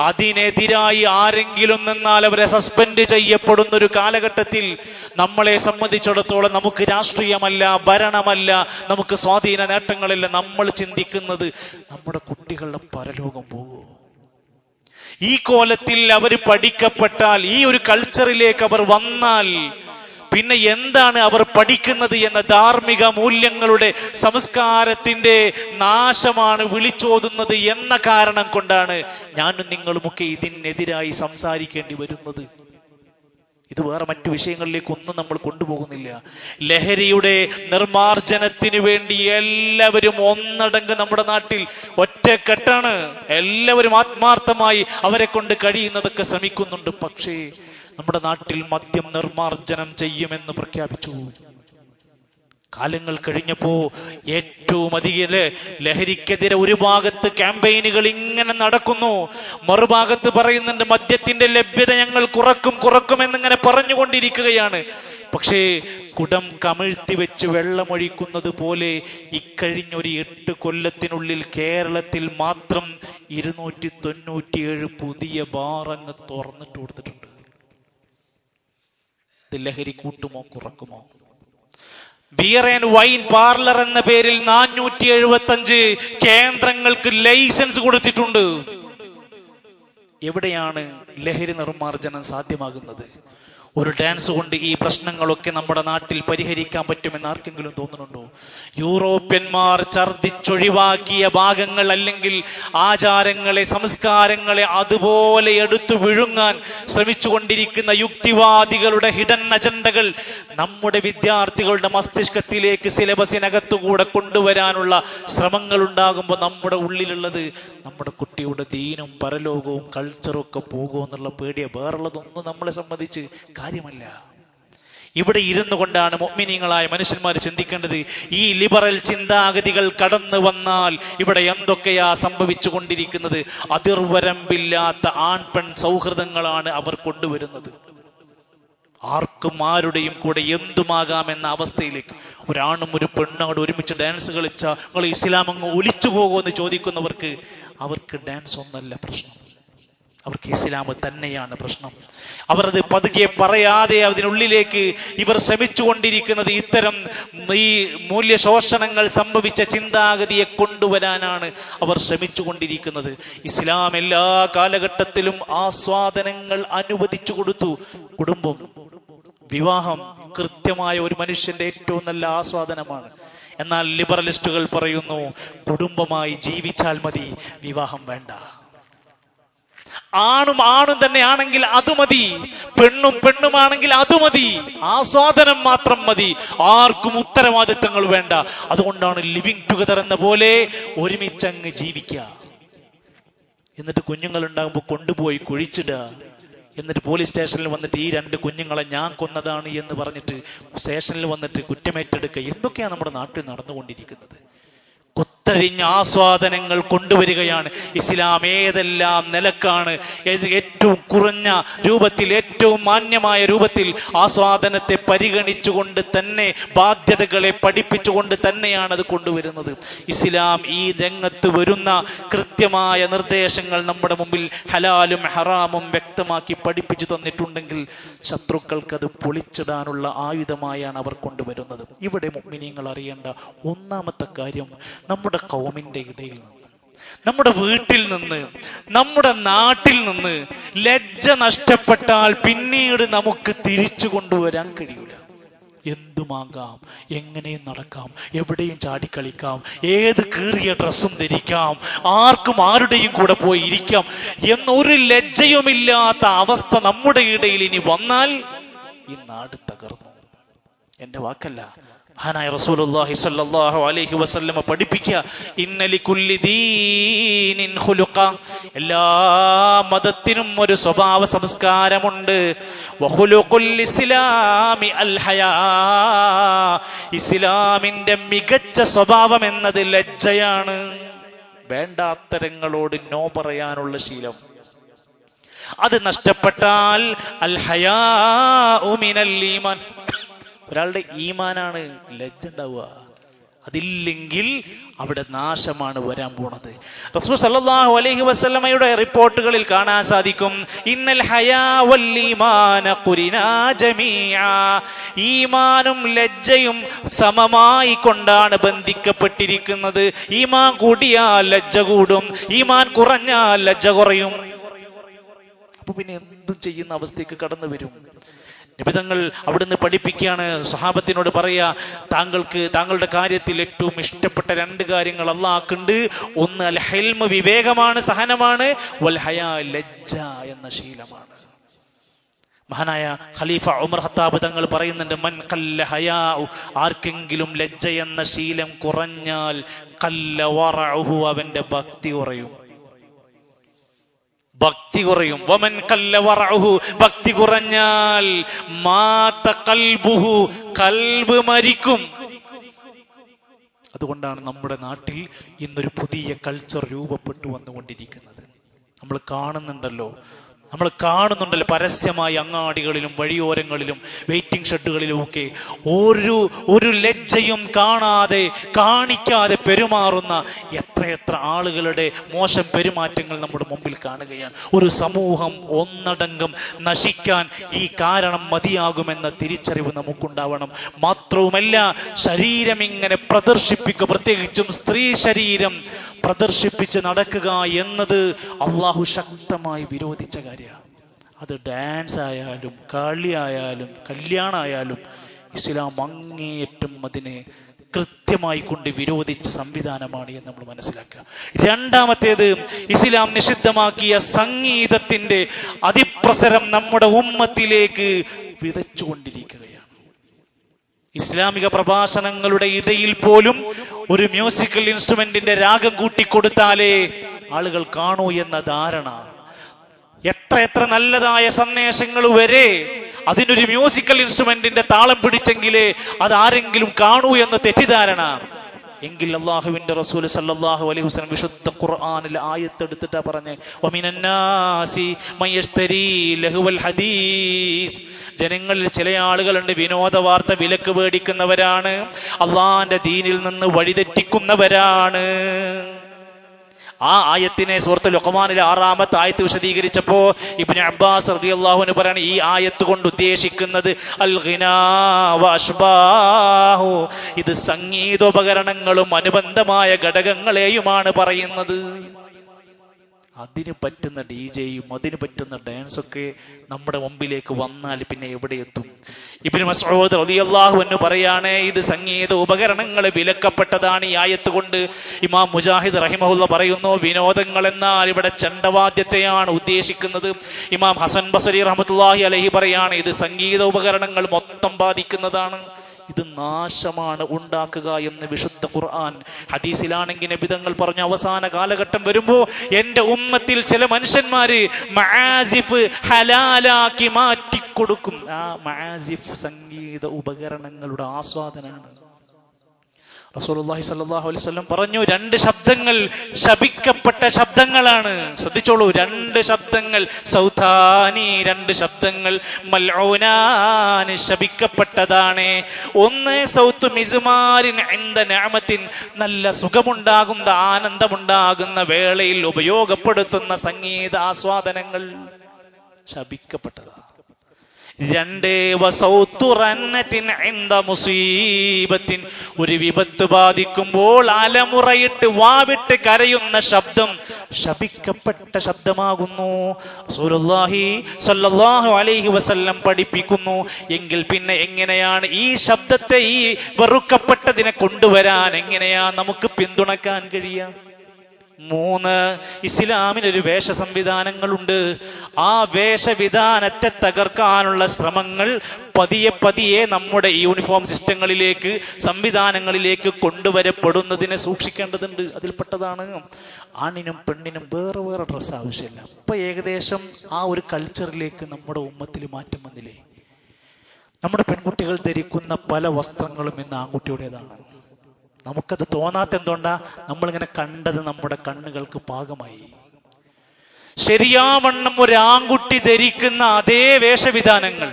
അതിനെതിരായി ആരെങ്കിലും നിന്നാൽ അവരെ സസ്പെൻഡ് ചെയ്യപ്പെടുന്ന ഒരു കാലഘട്ടത്തിൽ നമ്മളെ സംബന്ധിച്ചിടത്തോളം നമുക്ക് രാഷ്ട്രീയമല്ല, ഭരണമല്ല, നമുക്ക് സ്വാധീന നേട്ടങ്ങളില്ല. നമ്മൾ ചിന്തിക്കുന്നത് നമ്മുടെ കുട്ടികളുടെ പരലോകം പോകുമോ? ഈ കോലത്തിൽ അവർ പഠിക്കപ്പെട്ടാൽ, ഈ ഒരു കൾച്ചറിലേക്ക് അവർ വന്നാൽ പിന്നെ എന്താണ് അവർ പഠിക്കുന്നത് എന്ന ധാർമ്മിക മൂല്യങ്ങളുടെ സംസ്കാരത്തിന്റെ നാശമാണ് വിളിച്ചോതുന്നത് എന്ന കാരണം കൊണ്ടാണ് ഞാനും നിങ്ങളുമൊക്കെ ഇതിനെതിരായി സംസാരിക്കേണ്ടി വരുന്നത്. ഇത് വേറെ മറ്റു വിഷയങ്ങളിലേക്കൊന്നും നമ്മൾ കൊണ്ടുപോകുന്നില്ല. ലഹരിയുടെ നിർമാർജനത്തിന് വേണ്ടി എല്ലാവരും ഒന്നടങ്ക് നമ്മുടെ നാട്ടിൽ ഒറ്റക്കെട്ടാണ്. എല്ലാവരും ആത്മാർത്ഥമായി അവരെ കൊണ്ട് കഴിയുന്നതൊക്കെ ശ്രമിക്കുന്നുണ്ട്. പക്ഷേ നമ്മുടെ നാട്ടിൽ മദ്യം നിർമാർജനം ചെയ്യുമെന്ന് പ്രഖ്യാപിച്ചു. കാലങ്ങൾ കഴിഞ്ഞപ്പോ ഏറ്റവും അധികം ലഹരിക്കെതിരെ ഒരു ഭാഗത്ത് ക്യാമ്പയിനുകൾ ഇങ്ങനെ നടക്കുന്നു, മറുഭാഗത്ത് പറയുന്നുണ്ട് മദ്യത്തിന്റെ ലഭ്യത ഞങ്ങൾ കുറക്കും എന്നിങ്ങനെ പറഞ്ഞുകൊണ്ടിരിക്കുകയാണ്. പക്ഷേ കുടം കമിഴ്ത്തി വെച്ച് വെള്ളമൊഴിക്കുന്നത് പോലെ ഇക്കഴിഞ്ഞൊരു 8 കൊല്ലത്തിനുള്ളിൽ കേരളത്തിൽ മാത്രം 297 പുതിയ ബാറങ്ങ് തുറന്നിട്ട് കൊടുത്തിട്ടുണ്ട്. ലഹരി കൂട്ടുമോ കുറക്കുമോ? ബിയർ ആൻഡ് വൈൻ പാർലർ എന്ന പേരിൽ 475 കേന്ദ്രങ്ങൾക്ക് ലൈസൻസ് കൊടുത്തിട്ടുണ്ട്. എവിടെയാണ് ലഹരി നിർമാർജനം സാധ്യമാകുന്നത്? ഒരു ഡാൻസ് കൊണ്ട് ഈ പ്രശ്നങ്ങളൊക്കെ നമ്മുടെ നാട്ടിൽ പരിഹരിക്കാൻ പറ്റുമെന്ന് ആർക്കെങ്കിലും തോന്നുന്നുണ്ടോ? യൂറോപ്യന്മാർ ഛർദിച്ചൊഴിവാക്കിയ ഭാഗങ്ങൾ അല്ലെങ്കിൽ ആചാരങ്ങളെ, സംസ്കാരങ്ങളെ അതുപോലെ എടുത്തു വിഴുങ്ങാൻ ശ്രമിച്ചുകൊണ്ടിരിക്കുന്ന യുക്തിവാദികളുടെ ഹിഡൻ അജണ്ടകൾ നമ്മുടെ വിദ്യാർത്ഥികളുടെ മസ്തിഷ്കത്തിലേക്ക് സിലബസിനകത്തുകൂടെ കൊണ്ടുവരാനുള്ള ശ്രമങ്ങൾ ഉണ്ടാകുമ്പോൾ നമ്മുടെ ഉള്ളിലുള്ളത് നമ്മുടെ കുട്ടിയുടെ ദീനും പരലോകവും കൾച്ചറും ഒക്കെ പോകുമെന്നുള്ള പേടിയ. വേറുള്ളതൊന്നും നമ്മളെ സംബന്ധിച്ച് കാര്യമല്ല. ഇവിടെ ഇരുന്നു കൊണ്ടാണ് മുഅ്മിനീങ്ങളായ മനുഷ്യന്മാർ ചിന്തിക്കേണ്ടത്. ഈ ലിബറൽ ചിന്താഗതികൾ കടന്നു വന്നാൽ ഇവിടെ എന്തൊക്കെയാ സംഭവിച്ചു കൊണ്ടിരിക്കുന്നത്? അതിർവരമ്പില്ലാത്ത ആൺപെൺ സൗഹൃദങ്ങളാണ് അവർ കൊണ്ടുവരുന്നത്. ആർക്കും ആരുടെയും കൂടെ എന്തുമാകാമെന്ന അവസ്ഥയിലേക്ക്. ഒരാണും ഒരു പെണ്ണോട് ഒരുമിച്ച് ഡാൻസ് കളിച്ചാൽ നിങ്ങൾ ഇസ്ലാം അങ്ങ് ഒലിച്ചു പോകുമെന്ന് ചോദിക്കുന്നവർക്ക് അവർക്ക് ഡാൻസ് ഒന്നല്ല പ്രശ്നം, അവർക്ക് ഇസ്ലാം തന്നെയാണ് പ്രശ്നം. അവർ അത് പതുക്കെ പറയാതെ അതിനുള്ളിലേക്ക് ഇവർ ശ്രമിച്ചുകൊണ്ടിരിക്കുന്നത് ഇത്തരം ഈ മൂല്യശോഷണങ്ങൾ സംഭവിച്ച ചിന്താഗതിയെ കൊണ്ടുവരാനാണ് അവർ ശ്രമിച്ചുകൊണ്ടിരിക്കുന്നത്. ഇസ്ലാം എല്ലാ കാലഘട്ടത്തിലും ആസ്വാദനങ്ങൾ അനുവദിച്ചു കൊടുത്തു. കുടുംബം, വിവാഹം കൃത്യമായ ഒരു മനുഷ്യന്റെ ഏറ്റവും നല്ല ആസ്വാദനമാണ്. എന്നാൽ ലിബറലിസ്റ്റുകൾ പറയുന്നു കുടുംബമായി ജീവിച്ചാൽ മതി, വിവാഹം വേണ്ട. ആണും തന്നെയാണെങ്കിൽ അത് മതി, പെണ്ണും പെണ്ണുമാണെങ്കിൽ അത് മതി, ആസ്വാദനം മാത്രം മതി, ആർക്കും ഉത്തരവാദിത്തങ്ങൾ വേണ്ട. അതുകൊണ്ടാണ് ലിവിങ് ടുഗദർ എന്ന പോലെ ഒരുമിച്ചങ്ങ് ജീവിക്കുക. എന്നിട്ട് കുഞ്ഞുങ്ങൾ ഉണ്ടാകുമ്പോൾ കൊണ്ടുപോയി കുഴിച്ചിടുക. എന്നിട്ട് പോലീസ് സ്റ്റേഷനിൽ വന്നിട്ട് ഈ 2 കുഞ്ഞുങ്ങളെ ഞാൻ കൊന്നതാണ് എന്ന് പറഞ്ഞിട്ട് സ്റ്റേഷനിൽ വന്നിട്ട് കുറ്റമേറ്റെടുക്കുക. എന്തൊക്കെയാണ് നമ്മുടെ നാട്ടിൽ നടന്നുകൊണ്ടിരിക്കുന്നത്? കുത്തഴിഞ്ഞ ആസ്വാദനങ്ങൾ കൊണ്ടുവരികയാണ് ഇസ്ലാം. ഏതെല്ലാം നിലക്കാണ് ഏറ്റവും കുറഞ്ഞ രൂപത്തിൽ, ഏറ്റവും മാന്യമായ രൂപത്തിൽ ആസ്വാദനത്തെ പരിഗണിച്ചുകൊണ്ട് തന്നെ, ബാധ്യതകളെ പഠിപ്പിച്ചുകൊണ്ട് തന്നെയാണ് അത് കൊണ്ടുവരുന്നത്. ഇസ്ലാം ഈ രംഗത്ത് വരുന്ന കൃത്യമായ നിർദ്ദേശങ്ങൾ നമ്മുടെ മുമ്പിൽ ഹലാലും ഹറാമും വ്യക്തമാക്കി പഠിപ്പിച്ചു തന്നിട്ടുണ്ടെങ്കിൽ ശത്രുക്കൾക്ക് അത് പൊളിച്ചിടാനുള്ള ആയുധമായാണ് അവർ കൊണ്ടുവരുന്നത്. ഇവിടെ മുഅ്മിനീങ്ങൾ അറിയേണ്ട ഒന്നാമത്തെ കാര്യം, നമ്മുടെ ഖൗമിന്റെ ഇടയിൽ നിന്ന്, നമ്മുടെ വീട്ടിൽ നിന്ന്, നമ്മുടെ നാട്ടിൽ നിന്ന് ലജ്ജ നഷ്ടപ്പെട്ടാൽ പിന്നീട് നമുക്ക് തിരിച്ചു കൊണ്ടുവരാൻ കഴിയൂല. എന്തുമാകാം, എങ്ങനെയും നടക്കാം, എവിടെയും ചാടിക്കളിക്കാം, ഏത് കീറിയ ഡ്രസ്സും ധരിക്കാം, ആർക്കും ആരുടെയും കൂടെ പോയി ഇരിക്കാം എന്നൊരു ലജ്ജയുമില്ലാത്ത അവസ്ഥ നമ്മുടെ ഇടയിൽ ഇനി വന്നാൽ ഈ നാട് തകർന്നു. എന്റെ വാക്കല്ല, മഹാനായ റസൂലുള്ളാഹി സ്വല്ലല്ലാഹു അലൈഹി വസല്ലമ പഠിപ്പിക്കുക, ഇന്ന ലികുല്ലി ദീനിൻ ഖുലുഖ, എല്ലാ മതത്തിനും ഒരു സ്വഭാവ സംസ്കാരമുണ്ട്. വഖുലുഖുൽ ഇസ്ലാമി അൽ ഹയാ, ഇസ്ലാമിന്റെ മികച്ച സ്വഭാവം എന്നത് ലജ്ജയാണ്. വേണ്ടാത്തരങ്ങളോട് നോ പറയാനുള്ള ശീലം. അത് നഷ്ടപ്പെട്ടാൽ അൽ ഹയാഉ മിനൽ ഈമാൻ, ഒരാളുടെ ഈമാനാണ് ലജ്ജ ഉണ്ടാവുക. അതില്ലെങ്കിൽ അവിടെ നാശമാണ് വരാൻ പോണത്. റസൂൽ സല്ലല്ലാഹു അലൈഹി വസല്ലമയുടെ റിപ്പോർട്ടുകളിൽ കാണാൻ സാധിക്കും, ഇന്നൽ ഹയാ വൽ ഈമാന ഖുരിനാ ജമീഅ, ഈമാനും ലജ്ജയും സമമായി കൊണ്ടാണ് ബന്ധിക്കപ്പെട്ടിരിക്കുന്നത്. ഈമാൻ കൂടിയാൽ ലജ്ജ കൂടും, ഈമാൻ കുറഞ്ഞാൽ ലജ്ജ കുറയും. അപ്പൊ പിന്നെ എന്തും ചെയ്യുന്ന അവസ്ഥയ്ക്ക് കടന്നു വരും. നിബിതങ്ങൾ അവിടുന്ന് പഠിപ്പിക്കുകയാണ്, സ്വഹാബത്തിനോട് പറയാ, താങ്കളുടെ കാര്യത്തിൽ ഏറ്റവും ഇഷ്ടപ്പെട്ട 2 കാര്യങ്ങൾ അല്ലാഹുണ്ട്. ഒന്ന് അൽ ഹിൽമ്, വിവേകമാണ്, സഹനമാണ്. വൽ ഹയാ, ലജ്ജ എന്ന ശീലമാണ്. മഹാനായ ഖലീഫ ഉമർ ഖത്താബ് തങ്ങൾ പറയുന്നുണ്ട്, മൻ ഖല്ല ഹയാഉ, ആർക്കെങ്കിലും ലജ്ജ എന്ന ശീലം കുറഞ്ഞാൽ ഖല്ല വറഉഹു, അവന്റെ ഭക്തി കുറയും. ഭക്തി കുറയും. വമൻ ഖല്ല വറഉഹു, ഭക്തി കുറഞ്ഞാൽ മാത ഖൽബുഹു, ഖൽബ് മരിക്കും. അതുകൊണ്ടാണ് നമ്മുടെ നാട്ടിൽ ഇന്നൊരു പുതിയ കൾച്ചർ രൂപപ്പെട്ടു വന്നുകൊണ്ടിരിക്കുന്നത്. നമ്മൾ കാണുന്നുണ്ടല്ലോ പരസ്യമായി അങ്ങാടികളിലും വഴിയോരങ്ങളിലും വെയിറ്റിംഗ് ഷെഡുകളിലും ഒക്കെ ഒരു ലജ്ജയും കാണിക്കാതെ പെരുമാറുന്ന എത്രയെത്ര ആളുകളുടെ മോശം പെരുമാറ്റങ്ങൾ നമ്മുടെ മുമ്പിൽ കാണുകയാണ്. ഒരു സമൂഹം ഒന്നടങ്കം നശിക്കാൻ ഈ കാരണം മതിയാകുമെന്ന തിരിച്ചറിവ് നമുക്കുണ്ടാവണം. മാത്രവുമല്ല, ശരീരം ഇങ്ങനെ പ്രദർശിപ്പിക്കുക, പ്രത്യേകിച്ചും സ്ത്രീ ശരീരം പ്രദർശിപ്പിച്ച് നടക്കുക എന്നത് അള്ളാഹു ശക്തമായി വിരോധിച്ച കാര്യമാണ്. അത് ഡാൻസ് ആയാലും കളിയായാലും കല്യാണമായാലും ഇസ്ലാം അങ്ങേയറ്റം അതിനെ കൃത്യമായി കൊണ്ട് വിരോധിച്ച സംവിധാനമാണ് എന്ന് നമ്മൾ മനസ്സിലാക്കുക. രണ്ടാമത്തേത്, ഇസ്ലാം നിഷിദ്ധമാക്കിയ സംഗീതത്തിന്റെ അതിപ്രസരം നമ്മുടെ ഉമ്മത്തിലേക്ക് വിതച്ചുകൊണ്ടിരിക്കുകയാണ്. ഇസ്ലാമിക പ്രഭാഷണങ്ങളുടെ ഇടയിൽ പോലും ഒരു മ്യൂസിക്കൽ ഇൻസ്ട്രുമെന്റിന്റെ രാഗം കൂട്ടിക്കൊടുത്താലേ ആളുകൾ കാണൂ എന്ന ധാരണ, എത്ര നല്ലതായ സന്ദേശങ്ങൾ വരെ അതിനൊരു മ്യൂസിക്കൽ ഇൻസ്ട്രുമെന്റിന്റെ താളം പിടിച്ചെങ്കിലേ അത് ആരെങ്കിലും കാണൂ എന്ന തെറ്റിദ്ധാരണ. എങ്കിൽ അല്ലാഹുവിന്റെ റസൂൽ സല്ലല്ലാഹു അലൈഹി വസല്ലം വിശുദ്ധ ഖുർആനിൽ ആയത്തെടുത്തിട്ടാ പറഞ്ഞേ, വമിനന്നാസി മയസ്തരി ലഹുവൽ ഹദീസ്. ജനങ്ങളിൽ ചില ആളുകളുണ്ട് വിനോദ വാർത്ത വിലക്ക് മേടിക്കുന്നവരാണ്, അള്ളാന്റെ ദീനിൽ നിന്ന് വഴിതെറ്റിക്കുന്നവരാണ്. ആ ആയത്തിനെ സൂറത്തുൽ ലുഖ്മാനിലെ 6-ാമത്തെ ആയത്ത് വിശദീകരിച്ചപ്പോ ഇബ്നു അബ്ബാസ് റളിയല്ലാഹു അൻഹു പറയാണ്, ഈ ആയത്ത് കൊണ്ട് ഉദ്ദേശിക്കുന്നത് അൽ ഗിനാ വ അശ്ബാഹു, ഇത് സംഗീതോപകരണങ്ങളും അനുബന്ധമായ ഘടകങ്ങളെയുമാണ് പറയുന്നത്. അതിന് പറ്റുന്ന ഡിജെയും അതിന് പറ്റുന്ന ഡാൻസൊക്കെ നമ്മുടെ മുമ്പിലേക്ക് വന്നാൽ പിന്നെ എവിടെ എത്തും? ഇബ്നു മസ്ഊദ് റളിയല്ലാഹു അൻഹു പറയാണ്, ഇത് സംഗീത ഉപകരണങ്ങൾ വിലക്കപ്പെട്ടതാണ് ഈ ആയത്ത് കൊണ്ട്. ഇമാം മുജാഹിദ് റഹിമഹുള്ള പറയുന്നു, വിനോദങ്ങൾ എന്നാൽ ഇവിടെ ചെണ്ടവാദ്യത്തെയാണ് ഉദ്ദേശിക്കുന്നത്. ഇമാം ഹസൻ ബസരി റഹ്മത്തുള്ളാഹി അലൈഹി പറയാണ്, ഇത് സംഗീത ഉപകരണങ്ങൾ മൊത്തം ബാധിക്കുന്നതാണ്, ഇത് നാശമാണ് ഉണ്ടാക്കുക എന്ന് വിശുദ്ധ ഖുർആൻ. ഹദീസിലാണെങ്കിൽ നബി തങ്ങൾ പറഞ്ഞു, അവസാന കാലഘട്ടം വരുമ്പോ എന്റെ ഉമ്മത്തിൽ ചില മനുഷ്യന്മാര് മആസിഫ് ഹലാലാക്കി മാറ്റിക്കൊടുക്കും. ആ മആസിഫ് സംഗീത ഉപകരണങ്ങളുടെ ആസ്വാദനാണ്. റസൂലുള്ളാഹി സ്വല്ലല്ലാഹു അലൈഹി വസല്ലം പറഞ്ഞു, 2 ശബ്ദങ്ങൾ ശപിക്കപ്പെട്ട ശബ്ദങ്ങളാണ്. ശ്രദ്ധിച്ചോളൂ, 2 ശബ്ദങ്ങൾ, സൗതാനി 2 ശബ്ദങ്ങൾ, മൽഊനാൻ ശപിക്കപ്പെട്ടതാണ്. ഒന്ന് സൗത്തു മിസ്മാരിൻ ഇൻദ നിഅമത്തിൻ, നല്ല സുഖമുണ്ടാകുന്ന ആനന്ദമുണ്ടാകുന്ന വേളയിൽ ഉപയോഗപ്പെടുത്തുന്ന സംഗീത ആസ്വാദനങ്ങൾ ശപിക്കപ്പെട്ടതാണ്. 2 വസൗത്തു റന്നത്തിൻ ഇൻദ മുസീബത്തിൻ, ഒരു വിപത്ത് ബാധിക്കുമ്പോൾ അലമുറയിട്ട് വാവിട്ട് കരയുന്ന ശബ്ദം ശപിക്കപ്പെട്ട ശബ്ദമാകുന്നു. റസൂലുള്ളാഹി സ്വല്ലല്ലാഹു അലൈഹി വസല്ലം പഠിപ്പിക്കുന്നു. എങ്കിൽ പിന്നെ എങ്ങനെയാണ് ഈ ശബ്ദത്തെ, ഈ വെറുക്കപ്പെട്ടതിനെ കൊണ്ടുവരാൻ എങ്ങനെയാ നമുക്ക് പിന്തുണക്കാൻ കഴിയുക? 3, ഇസ്ലാമിനൊരു വേഷ സംവിധാനങ്ങളുണ്ട്. ആ വേഷവിധാനത്തെ തകർക്കാനുള്ള ശ്രമങ്ങൾ പതിയെ നമ്മുടെ ഈ യൂണിഫോം സിസ്റ്റങ്ങളിലേക്ക്, സംവിധാനങ്ങളിലേക്ക് കൊണ്ടുവരപ്പെടുന്നതിനെ സൂക്ഷിക്കേണ്ടതുണ്ട്. അതിൽപ്പെട്ടതാണ് ആണിനും പെണ്ണിനും വേറെ വേറെ ഡ്രസ്സ് ആവശ്യമില്ല. ഇപ്പൊ ഏകദേശം ആ ഒരു കൾച്ചറിലേക്ക് നമ്മുടെ ഉമ്മത്തിൽ മാറ്റം വന്നില്ലേ? നമ്മുടെ പെൺകുട്ടികൾ ധരിക്കുന്ന പല വസ്ത്രങ്ങളും ഇന്ന് ആൺകുട്ടിയുടേതാണ്. നമുക്കത് തോന്നാത്ത എന്തുകൊണ്ടാ? നമ്മളിങ്ങനെ കണ്ടത് നമ്മുടെ കണ്ണുകൾക്ക് പാകമായി. ശരിയാവണ്ണം ഒരു ആൺകുട്ടി ധരിക്കുന്ന അതേ വേഷവിധാനങ്ങൾ,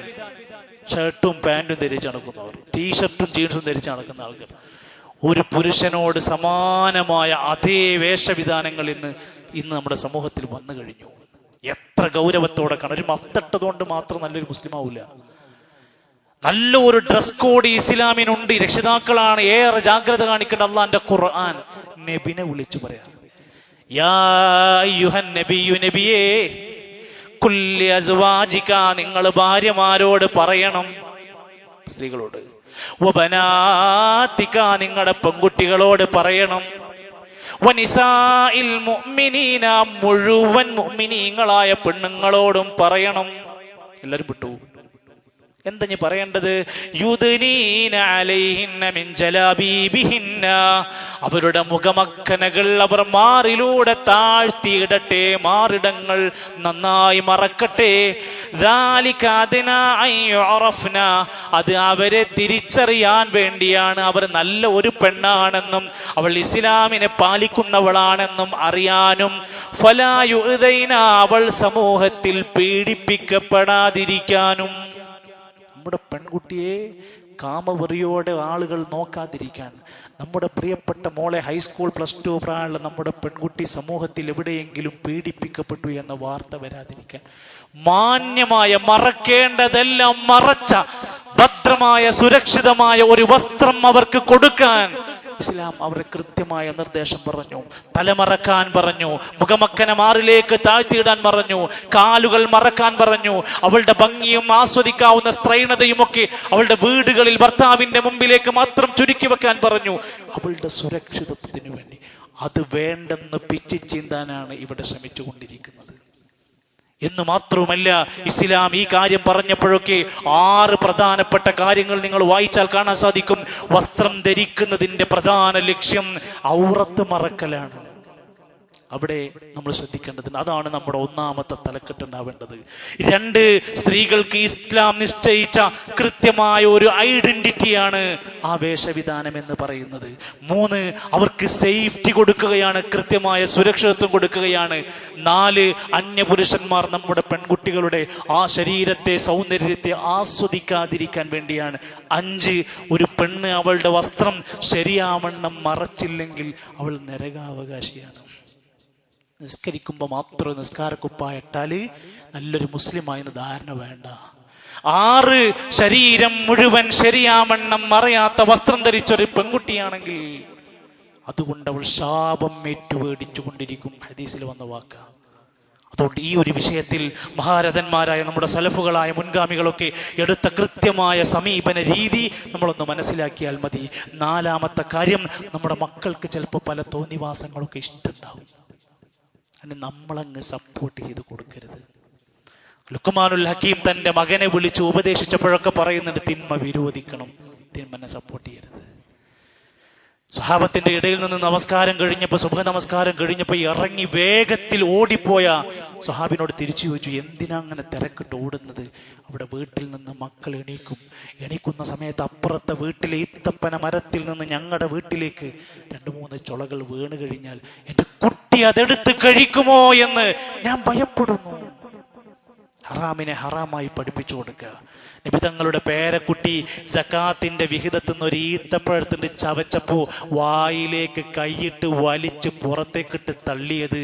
ഷർട്ടും പാൻറ്റും ധരിച്ച് നടക്കുന്നവർ, ടീഷർട്ടും ജീൻസും ധരിച്ച് നടക്കുന്ന ആൾക്കാർ, ഒരു പുരുഷനോട് സമാനമായ അതേ വേഷവിധാനങ്ങൾ ഇന്ന് നമ്മുടെ സമൂഹത്തിൽ വന്നു കഴിഞ്ഞു. എത്ര ഗൗരവത്തോടെ കാണാം. ഒരു മഫ്തട്ടതുകൊണ്ട് മാത്രം നല്ലൊരു മുസ്ലിം ആവില്ല. നല്ല ഒരു ഡ്രസ് കോഡ് ഇസ്ലാമിനുണ്ട്. രക്ഷിതാക്കളാണ് ഏറെ ജാഗ്രത കാണിക്കേണ്ട. അള്ളാന്റെ ഖുർആൻ നബിനെ വിളിച്ചു പറയാ, യാ അയ്യുഹൻ നബിയു, നബിയേ, കുല്ലി അസ്വാജിക, നിങ്ങൾ ഭാര്യമാരോട് പറയണം, സ്ത്രീകളോട്, വബനാതിക, നിങ്ങളുടെ പെൺകുട്ടികളോട് പറയണം, വനിസാഇൽ മുഅ്മിനീന, മുഴുവൻ മുഅ്മിനീങ്ങളായ പെണ്ണുങ്ങളോടും പറയണം. എല്ലാരും വിട്ടു. എന്താ നീ പറയേണ്ടത്? യുദ്നീന അലൈഹിന്ന മിൻ ജലാബീബിഹിന്ന, അവരുടെ മുഖമക്കനകൾ അവർ മാറിലൂടെ താഴ്ത്തിയിടട്ടെ, മാറിടങ്ങൾ നന്നായി മറക്കട്ടെ. ദാലിക അദ്നാ അൻ യുഅറഫ്ന, അത് അവരെ തിരിച്ചറിയാൻ വേണ്ടിയാണ്. അവർ നല്ല ഒരു പെണ്ണാണെന്നും അവൾ ഇസ്ലാമിനെ പാലിക്കുന്നവളാണെന്നും അറിയാനും. ഫലാ യുഅദൈന, അവൾ സമൂഹത്തിൽ പീഡിപ്പിക്കപ്പെടാതിരിക്കാനും. നമ്മുടെ പെൺകുട്ടിയെ കാമവെറിയോടെ ആളുകൾ നോക്കാതിരിക്കാൻ, നമ്മുടെ പ്രിയപ്പെട്ട മോളെ ഹൈസ്കൂൾ +2 പ്രായമുള്ള നമ്മുടെ പെൺകുട്ടി സമൂഹത്തിൽ എവിടെയെങ്കിലും പീഡിപ്പിക്കപ്പെട്ടു എന്ന വാർത്ത വരാതിരിക്കാൻ, മാന്യമായ മറക്കേണ്ടതെല്ലാം മറച്ച ഭദ്രമായ സുരക്ഷിതമായ ഒരു വസ്ത്രം അവർക്ക് കൊടുക്കാൻ ഇസ്ലാം അവരെ കൃത്യമായ നിർദ്ദേശം പറഞ്ഞു. തലമറക്കാൻ പറഞ്ഞു, മുഖമക്കനെ മാറിലേക്ക് താഴ്ത്തിയിടാൻ പറഞ്ഞു, കാലുകൾ മറക്കാൻ പറഞ്ഞു, അവളുടെ ഭംഗിയും ആസ്വദിക്കാവുന്ന സ്ത്രൈണതയും ഒക്കെ അവളുടെ വീടുകളിൽ ഭർത്താവിന്റെ മുമ്പിലേക്ക് മാത്രം ചുരുക്കി വെക്കാൻ പറഞ്ഞു, അവളുടെ സുരക്ഷിതത്വത്തിന് വേണ്ടി. അത് വേണ്ടെന്ന് പിച്ചി ചീന്താനാണ് ഇവിടെ ശ്രമിച്ചുകൊണ്ടിരിക്കുന്നത്. എന്ന് മാത്രവുമല്ല, ഇസ്ലാം ഈ കാര്യം പറഞ്ഞപ്പോഴൊക്കെ 6 പ്രധാനപ്പെട്ട കാര്യങ്ങൾ നിങ്ങൾ വായിച്ചാൽ കാണാൻ സാധിക്കും. വസ്ത്രം ധരിക്കുന്നതിന്റെ പ്രധാന ലക്ഷ്യം ഔറത്ത് മറക്കലാണ്. അവിടെ നമ്മൾ ശ്രദ്ധിക്കേണ്ടത് അതാണ് നമ്മുടെ ഒന്നാമത്തെ തലക്കെട്ടുണ്ടാവേണ്ടത്. 2, സ്ത്രീകൾക്ക് ഇസ്ലാം നിശ്ചയിച്ച കൃത്യമായ ഒരു ഐഡന്റിറ്റിയാണ് ആ വേഷവിധാനം എന്ന് പറയുന്നത്. 3, അവർക്ക് സേഫ്റ്റി കൊടുക്കുകയാണ്, കൃത്യമായ സുരക്ഷിതത്വം കൊടുക്കുകയാണ്. 4, അന്യപുരുഷന്മാർ നമ്മുടെ പെൺകുട്ടികളുടെ ആ ശരീരത്തെ, സൗന്ദര്യത്തെ ആസ്വദിക്കാതിരിക്കാൻ വേണ്ടിയാണ്. 5, ഒരു പെണ്ണ് അവളുടെ വസ്ത്രം ശരിയാവണ്ണം മറച്ചില്ലെങ്കിൽ അവൾ നരകാവകാശിയാണ്. നിസ്കരിക്കുമ്പോൾ മാത്രം നിസ്കാരക്കുപ്പായിട്ടാല് നല്ലൊരു മുസ്ലിമായെന്ന് ധാരണ വേണ്ട. 6, ശരീരം മുഴുവൻ ശരിയാവണ്ണം മറയാത്ത വസ്ത്രം ധരിച്ചൊരു പെൺകുട്ടിയാണെങ്കിൽ അതുകൊണ്ട് അവൾ ശാപം ഏറ്റുവേടിച്ചു കൊണ്ടിരിക്കും. ഹദീസിൽ വന്ന വാക്ക. അതുകൊണ്ട് ഈ ഒരു വിഷയത്തിൽ മഹാരഥന്മാരായ നമ്മുടെ സലഫുകളായ മുൻഗാമികളൊക്കെ എടുത്ത കൃത്യമായ സമീപന രീതി നമ്മളൊന്ന് മനസ്സിലാക്കിയാൽ മതി. 4ാമത്തെ കാര്യം, നമ്മുടെ മക്കൾക്ക് ചിലപ്പോൾ പല തോന്നിവാസങ്ങളൊക്കെ ഇഷ്ടമുണ്ടാവും. നമ്മളങ്ങ് സപ്പോർട്ട് ചെയ്ത് കൊടുക്കരുത്. ലുക്മാനുൽ ഹക്കീം തന്റെ മകനെ വിളിച്ച് ഉപദേശിച്ചപ്പോഴൊക്കെ പറയുന്നുണ്ട്, തിന്മ വിരോധിക്കണം, തിന്മനെ സപ്പോർട്ട് ചെയ്യരുത്. സ്വഹാബത്തിന്റെ ഇടയിൽ നിന്ന് നമസ്കാരം കഴിഞ്ഞപ്പോ, സുബഹ് നമസ്കാരം കഴിഞ്ഞപ്പോ ഇറങ്ങി വേഗത്തിൽ ഓടിപ്പോയ സ്വഹാബിനോട് തിരിച്ചു ചോദിച്ചു, എന്തിനാ അങ്ങനെ തിരക്കിട്ട് ഓടുന്നത്? അവിടെ വീട്ടിൽ നിന്ന് മക്കൾ എണീക്കുന്ന സമയത്ത് അപ്പുറത്തെ വീട്ടിലെ ഈത്തപ്പന മരത്തിൽ നിന്ന് ഞങ്ങളുടെ വീട്ടിലേക്ക് 2-3 ചുളകൾ വീണ് കഴിഞ്ഞാൽ എന്റെ കുട്ടി അതെടുത്ത് കഴിക്കുമോ എന്ന് ഞാൻ ഭയപ്പെടുന്നു. ഹറാമിനെ ഹറാമായി പഠിപ്പിച്ചു കൊടുക്കുക. നബി തങ്ങളുടെ പേരക്കുട്ടി സകാത്തിന്റെ വിഹിതത്തിൽ നിന്ന് ഒരു ഈത്തപ്പഴത്തിന്റെ ചവച്ചപ്പോ വായിലേക്ക് കൈയിട്ട് വലിച്ച് പുറത്തേക്കിട്ട് തള്ളിയത്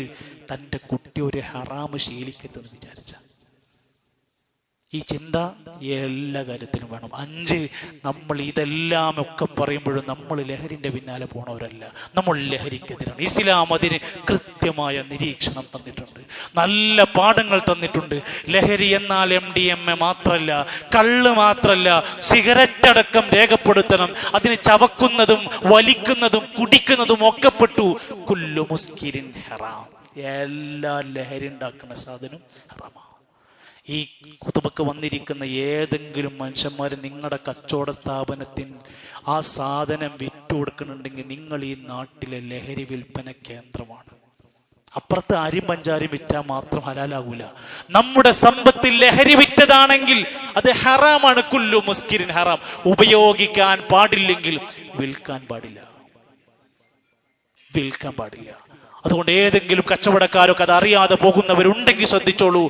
തന്റെ കുട്ടി ഒരു ഹറാമ് ശീലിക്കരുതെന്ന് വിചാരിച്ച. ഈ ചിന്ത എല്ലാ കാര്യത്തിലും വേണം. 5, നമ്മൾ ഇതെല്ലാം ഒക്കെ പറയുമ്പോഴും നമ്മൾ ലഹരിന്റെ പിന്നാലെ പോണവരല്ല, നമ്മൾ ലഹരിക്കെതിരാണ്. ഇസ്ലാം അതിന് കൃത്യമായ നിരീക്ഷണം തന്നിട്ടുണ്ട്, നല്ല പാഠങ്ങൾ തന്നിട്ടുണ്ട്. ലഹരി എന്നാൽ MDMA മാത്രല്ല, കള്ള് മാത്രല്ല, സിഗരറ്റ് അടക്കം രേഖപ്പെടുത്തണം. അതിന് ചവക്കുന്നതും വലിക്കുന്നതും കുടിക്കുന്നതും ഒക്കെ പെട്ടു. കുല്ലു മുസ്കിരിൻ ഹറാം, എല്ലാ ലഹരി ഉണ്ടാക്കുന്ന സാധനം ഹറാമാണ്. ഈ ഖുതുബക്ക് വന്നിരിക്കുന്ന ഏതെങ്കിലും മനുഷ്യന്മാർ നിങ്ങളുടെ കച്ചവട സ്ഥാപനത്തിന് ആ സാധനം വിറ്റു കൊടുക്കുന്നുണ്ടെങ്കിൽ നിങ്ങൾ ഈ നാട്ടിലെ ലഹരി വിൽപ്പന കേന്ദ്രമാണ്. അപ്പുറത്ത് അരിയും പഞ്ചാരിയും വിറ്റാൽ മാത്രം ഹലാലാകൂല. നമ്മുടെ സമ്പത്തിൽ ലഹരി വിറ്റതാണെങ്കിൽ അത് ഹറാമാണ്. കുല്ലു മുസ്കിരിൻ ഹറാം. ഉപയോഗിക്കാൻ പാടില്ലെങ്കിൽ വിൽക്കാൻ പാടില്ല. അതുകൊണ്ട് ഏതെങ്കിലും കച്ചവടക്കാരൊക്കെ അത് അറിയാതെ പോകുന്നവരുണ്ടെങ്കിൽ ശ്രദ്ധിച്ചോളൂ.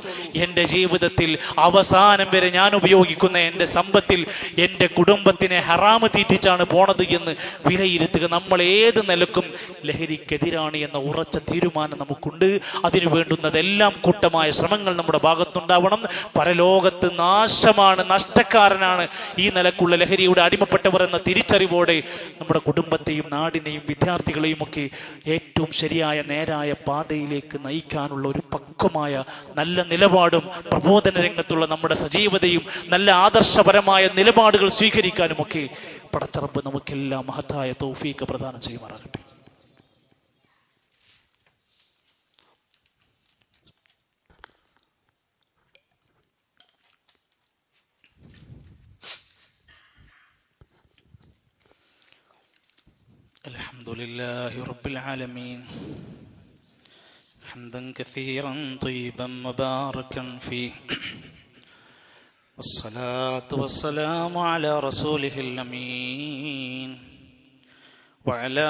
എൻ്റെ ജീവിതത്തിൽ അവസാനം വരെ ഞാൻ ഉപയോഗിക്കുന്ന എൻ്റെ സമ്പത്തിൽ എൻ്റെ കുടുംബത്തിനെ ഹറാമ് തീറ്റിച്ചാണ് പോണത് എന്ന് വിലയിരുത്തുക. നമ്മൾ ഏത് നിലക്കും ലഹരിക്കെതിരാണ് എന്ന ഉറച്ച തീരുമാനം നമുക്കുണ്ട്. അതിനു വേണ്ടുന്നതെല്ലാം കൂട്ടമായ ശ്രമങ്ങൾ നമ്മുടെ ഭാഗത്തുണ്ടാവണം. പരലോകത്ത് നാശമാണ്, നഷ്ടക്കാരനാണ് ഈ നിലക്കുള്ള ലഹരിയുടെ അടിമപ്പെട്ടവർ എന്ന തിരിച്ചറിവോടെ നമ്മുടെ കുടുംബത്തെയും നാടിനെയും വിദ്യാർത്ഥികളെയും ഒക്കെ ഏറ്റവും ശരിയായ നേരായ പാതയിലേക്ക് നയിക്കാനുള്ള ഒരു പക്വമായ നല്ല നിലപാടും പ്രബോധന രംഗത്തുള്ള നമ്മുടെ സജീവതയും നല്ല ആദർശപരമായ നിലപാടുകൾ സ്വീകരിക്കാനുമൊക്കെ പടച്ചറബ് നമുക്കെല്ലാം മഹത്തായ തൗഫീഖ് പ്രദാനം ചെയ്യുമാറാകട്ടെ. അൽഹംദുലില്ലാഹി റബ്ബിൽ ആലമീൻ حمدا كثيرا طيبا مباركا فيه والصلاة والسلام على رسوله الأمين وعلى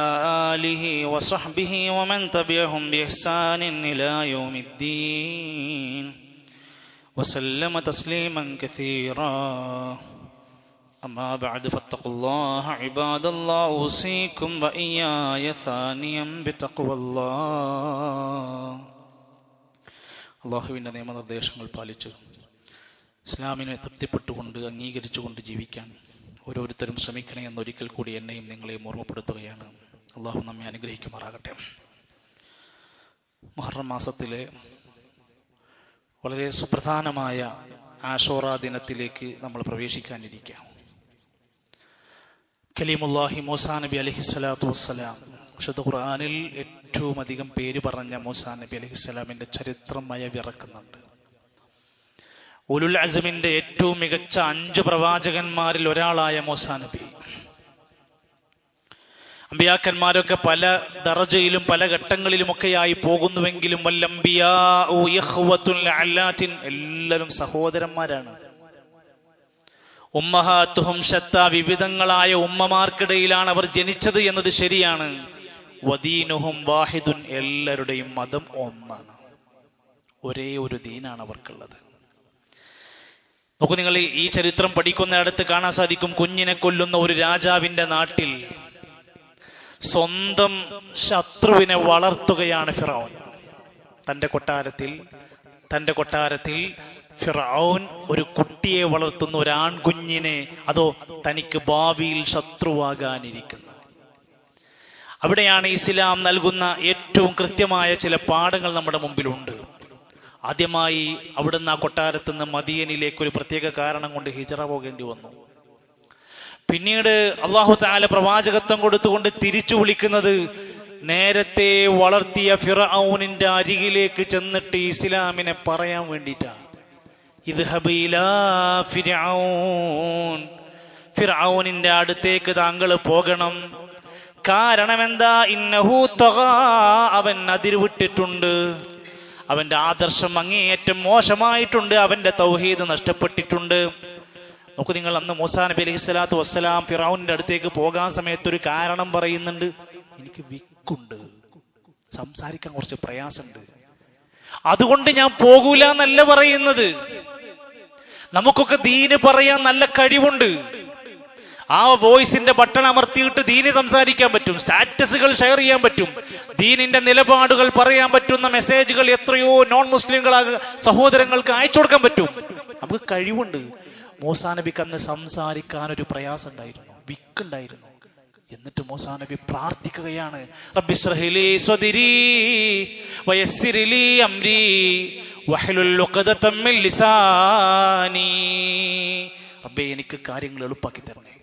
آله وصحبه ومن تبعهم بإحسان إلى يوم الدين وسلم تسليما كثيرا أما بعد فاتقوا الله عباد الله أوصيكم وإياي ثانيا بتقوى الله. അള്ളാഹുവിൻ്റെ നിയമനിർദ്ദേശങ്ങൾ പാലിച്ച് ഇസ്ലാമിനെ തൃപ്തിപ്പെട്ടുകൊണ്ട് അംഗീകരിച്ചുകൊണ്ട് ജീവിക്കാൻ ഓരോരുത്തരും ശ്രമിക്കണേ എന്നൊരിക്കൽ കൂടി എന്നെയും നിങ്ങളെയും ഓർമ്മപ്പെടുത്തുകയാണ്. അള്ളാഹു നമ്മെ അനുഗ്രഹിക്കുമാറാകട്ടെ. മുഹറം മാസത്തിലെ വളരെ സുപ്രധാനമായ ആഷൂറ ദിനത്തിലേക്ക് നമ്മൾ പ്രവേശിക്കാനിരിക്കാം. കലീമുല്ലാഹി മൂസാ നബി അലൈഹിസ്സലാത്തു വസ്സലാം, വിശുദ്ധ ഖുർആനിൽ ഏറ്റവും അധികം പേര് പറഞ്ഞ മൂസാ നബി അലൈഹിസ്സലാമിന്റെ ചരിത്രം മയവിറക്കുന്നുണ്ട്. ഉലുൽ അസ്മിന്റെ ഏറ്റവും മികച്ച 5 പ്രവാചകന്മാരിൽ ഒരാളായ മൂസാ നബി. അമ്പിയാക്കന്മാരൊക്കെ പല ദറജയിലും പല ഘട്ടങ്ങളിലുമൊക്കെയായി പോകുന്നുവെങ്കിലും വല്ലംബിയാഉ ഇഖ്വത്തുൻ ലഅല്ലാത്തിൻ, എല്ലാവരും സഹോദരന്മാരാണ്. ഉമ്മഹാത്തുഹും ശത്താ, വിവിധങ്ങളായ ഉമ്മമാർക്കിടയിലാണ് അവർ ജനിച്ചത് എന്നത് ശരിയാണ്. വദീനുഹും വാഹിദുൻ, എല്ലാവരുടെയും മതം ഒന്നാണ്. ഒരേ ഒരു ദീനാണ് അവർക്കുള്ളത്. നോക്കൂ, നിങ്ങൾ ഈ ചരിത്രം പഠിക്കുന്നിടത്ത് കാണാൻ സാധിക്കും, കുഞ്ഞിനെ കൊല്ലുന്ന ഒരു രാജാവിന്റെ നാട്ടിൽ സ്വന്തം ശത്രുവിനെ വളർത്തുകയാണ് ഫിറഔൻ. തന്റെ കൊട്ടാരത്തിൽ ഫിറഔൻ ഒരു കുട്ടിയെ വളർത്തുന്ന, ഒരു ആൺകുഞ്ഞിനെ, അതോ തനിക്ക് ഭാവിയിൽ ശത്രുവാകാനിരിക്കുന്നു. അവിടെയാണ് ഇസ്ലാം നൽകുന്ന ഏറ്റവും കൃത്യമായ ചില പാഠങ്ങൾ നമ്മുടെ മുമ്പിലുണ്ട്. ആദ്യമായി അവിടുന്ന് ആ കൊട്ടാരത്തിൽ നിന്ന് മദീനയിലേക്ക് ഒരു പ്രത്യേക കാരണം കൊണ്ട് ഹിജറ പോകേണ്ടി വന്നു. പിന്നീട് അല്ലാഹു തആല പ്രവാചകത്വം കൊടുത്തുകൊണ്ട് തിരിച്ചു വിളിക്കുന്നത് നേരത്തെ വളർത്തിയ ഫിറഔനിന്റെ അരികിലേക്ക് ചെന്നിട്ട് ഇസ്ലാമിനെ പറയാൻ വേണ്ടിയിട്ടാണ്. ഇദ്ഹബ് ഇലാ ഫിർഔൻ, ഫിർഔനിന്റെ അടുത്തേക്ക് താങ്കൾ പോകണം. കാരണം എന്താ? ഇന്നഹു തഗാ, അവൻ അതിരുവിട്ടിട്ടുണ്ട്, അവന്റെ ആദർശം അങ്ങേയറ്റം മോശമായിട്ടുണ്ട്, അവന്റെ തൗഹീദ് നഷ്ടപ്പെട്ടിട്ടുണ്ട്. നോക്കൂ നിങ്ങൾ, അന്ന് മൂസാ നബി അലൈഹിസ്സലാത്തു വസ്സലാം ഫിറഔനിന്റെ അടുത്തേക്ക് പോകാൻ സമയത്ത് ഒരു കാരണം പറയുന്നുണ്ട്. എനിക്ക് വിക്കുണ്ട്, സംസാരിക്കാൻ കുറച്ച് പ്രയാസമുണ്ട്, അതുകൊണ്ട് ഞാൻ പോകൂല എന്നല്ല പറയുന്നത്. നമുക്കൊക്കെ ദീന് പറയാൻ നല്ല കഴിവുണ്ട്. ആ വോയിസിന്റെ ബട്ടൺ അമർത്തിയിട്ട് ദീന് സംസാരിക്കാൻ പറ്റും, സ്റ്റാറ്റസുകൾ ഷെയർ ചെയ്യാൻ പറ്റും, ദീനിന്റെ നിലപാടുകൾ പറയാൻ പറ്റുന്ന മെസ്സേജുകൾ എത്രയോ നോൺ മുസ്ലിംകളായ സഹോദരങ്ങൾക്ക് അയച്ചു കൊടുക്കാൻ പറ്റും. നമുക്ക് കഴിവുണ്ട്. മൂസാ നബിക്ക് അന്ന് സംസാരിക്കാൻ ഒരു പ്രയാസം ഉണ്ടായിരുന്നു, വിക്കുണ്ടായിരുന്നു. എന്നിട്ട് മൂസാ നബി പ്രാർത്ഥിക്കുകയാണ്, റബ്ബിശ്റഹ് ലീ സ്വദ്രി വയസ്സിർ ലീ അംരി വഹ്ലുൽ ഉഖ്ദതം മിൻ ലിസാനി. റബ്ബേ, എനിക്ക് കാര്യങ്ങൾ എളുപ്പാക്കി തരണേ,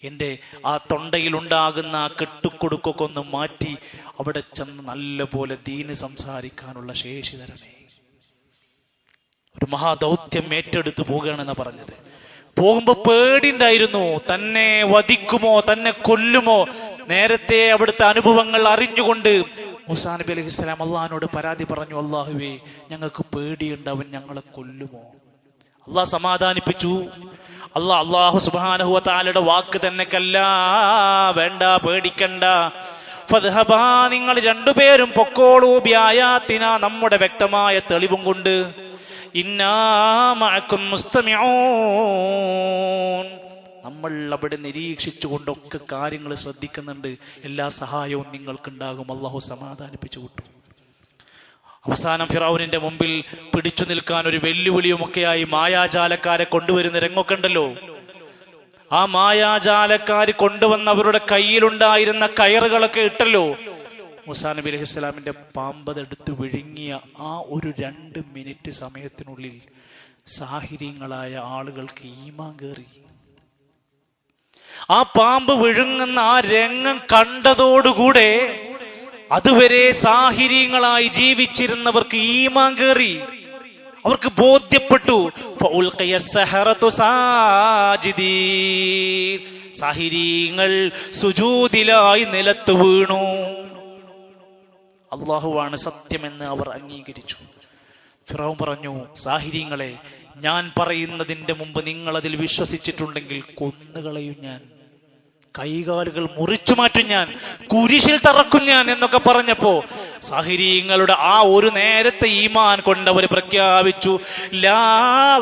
എൻ്റെ ആ തൊണ്ടയിൽ ഉണ്ടാകുന്ന ആ കെട്ടുകൊടുക്കൊക്കെ ഒന്ന് മാറ്റി അവിടെ ചെന്ന് നല്ലപോലെ ദീന് സംസാരിക്കാനുള്ള ശേഷി തരണേ. ഒരു മഹാദൗത്യം ഏറ്റെടുത്ത് പോകുകയാണെന്ന് പറഞ്ഞത്. പോകുമ്പോ പേടിണ്ടായിരുന്നു, തന്നെ വധിക്കുമോ, തന്നെ കൊല്ലുമോ. നേരത്തെ അവിടുത്തെ അനുഭവങ്ങൾ അറിഞ്ഞുകൊണ്ട് മൂസാ നബി അലൈഹിസ്സലാം അള്ളാഹിനോട് പരാതി പറഞ്ഞു, അള്ളാഹുവേ, ഞങ്ങൾക്ക് പേടിയുണ്ട്, അവൻ ഞങ്ങളെ കൊല്ലുമോ. അള്ളാഹ് സമാധാനിപ്പിച്ചു. അള്ളാഹു സുബ്ഹാനഹു വ തആലയുടെ വാക്ക് തന്നെ, കല്ലാ, വേണ്ട, പേടിക്കണ്ട, ഫദ്ഹബാ, നിങ്ങൾ രണ്ടുപേരും പൊക്കോളൂ, ബിആയാതിനാ, നമ്മുടെ വ്യക്തമായ തെളിവും കൊണ്ട്, ഇന്നാ മഅകും മുസ്തമിഊൻ, നമ്മൾ അവിടെ നിരീക്ഷിച്ചുകൊണ്ടൊക്കെ കാര്യങ്ങൾ ശ്രദ്ധിക്കുന്നുണ്ട്, എല്ലാ സഹായവും നിങ്ങൾക്കുണ്ടാകും. അള്ളാഹു സമാധാനിപ്പിച്ചു വിട്ടു. അവസാനം ഫിറഔനിന്റെ മുമ്പിൽ പിടിച്ചു നിൽക്കാൻ ഒരു വെല്ലുവിളിയുമൊക്കെയായി മായാജാലക്കാരെ കൊണ്ടുവരുന്ന രംഗമൊക്കെ ഉണ്ടല്ലോ. ആ മായാജാലക്കാർ കൊണ്ടുവന്നവരുടെ കയ്യിലുണ്ടായിരുന്ന കയറുകളൊക്കെ ഇട്ടല്ലോ. മൂസാ നബി അലൈഹിസ്സലാമിന്റെ പാമ്പതെടുത്ത് വിഴുങ്ങിയ ആ ഒരു 2 മിനിറ്റ് സമയത്തിനുള്ളിൽ സാഹിര്യങ്ങളായ ആളുകൾക്ക് ഈമാൻ കേറി. ആ പാമ്പ് വിഴുങ്ങുന്ന ആ രംഗം കണ്ടതോടുകൂടെ അതുവരെ സാഹിര്യങ്ങളായി ജീവിച്ചിരുന്നവർക്ക് ഈമാൻ കേറി. അവർക്ക് ബോധ്യപ്പെട്ടു, ഫഉൽഖിയ സഹറതു സാജിദീൻ, സാഹിര്യങ്ങൾ സുജൂദിലായി നിലത്ത് വീണു. അള്ളാഹുവാണ് സത്യമെന്ന് അവർ അംഗീകരിച്ചു. ഫിറഔൻ പറഞ്ഞു, സാഹിര്യങ്ങളെ, ഞാൻ പറയുന്നതിന്റെ മുമ്പ് നിങ്ങൾ അതിൽ വിശ്വസിച്ചിട്ടുണ്ടെങ്കിൽ കൊന്നുകളയും ഞാൻ, കൈകാലുകൾ മുറിച്ചു മാറ്റും ഞാൻ, കുരിശിൽ തറക്കും ഞാൻ എന്നൊക്കെ പറഞ്ഞപ്പോ സാഹിര്യങ്ങളുടെ ആ ഒരു നേരത്തെ ഈമാൻ കൊണ്ട് അവർ പ്രഖ്യാപിച്ചു, ലാ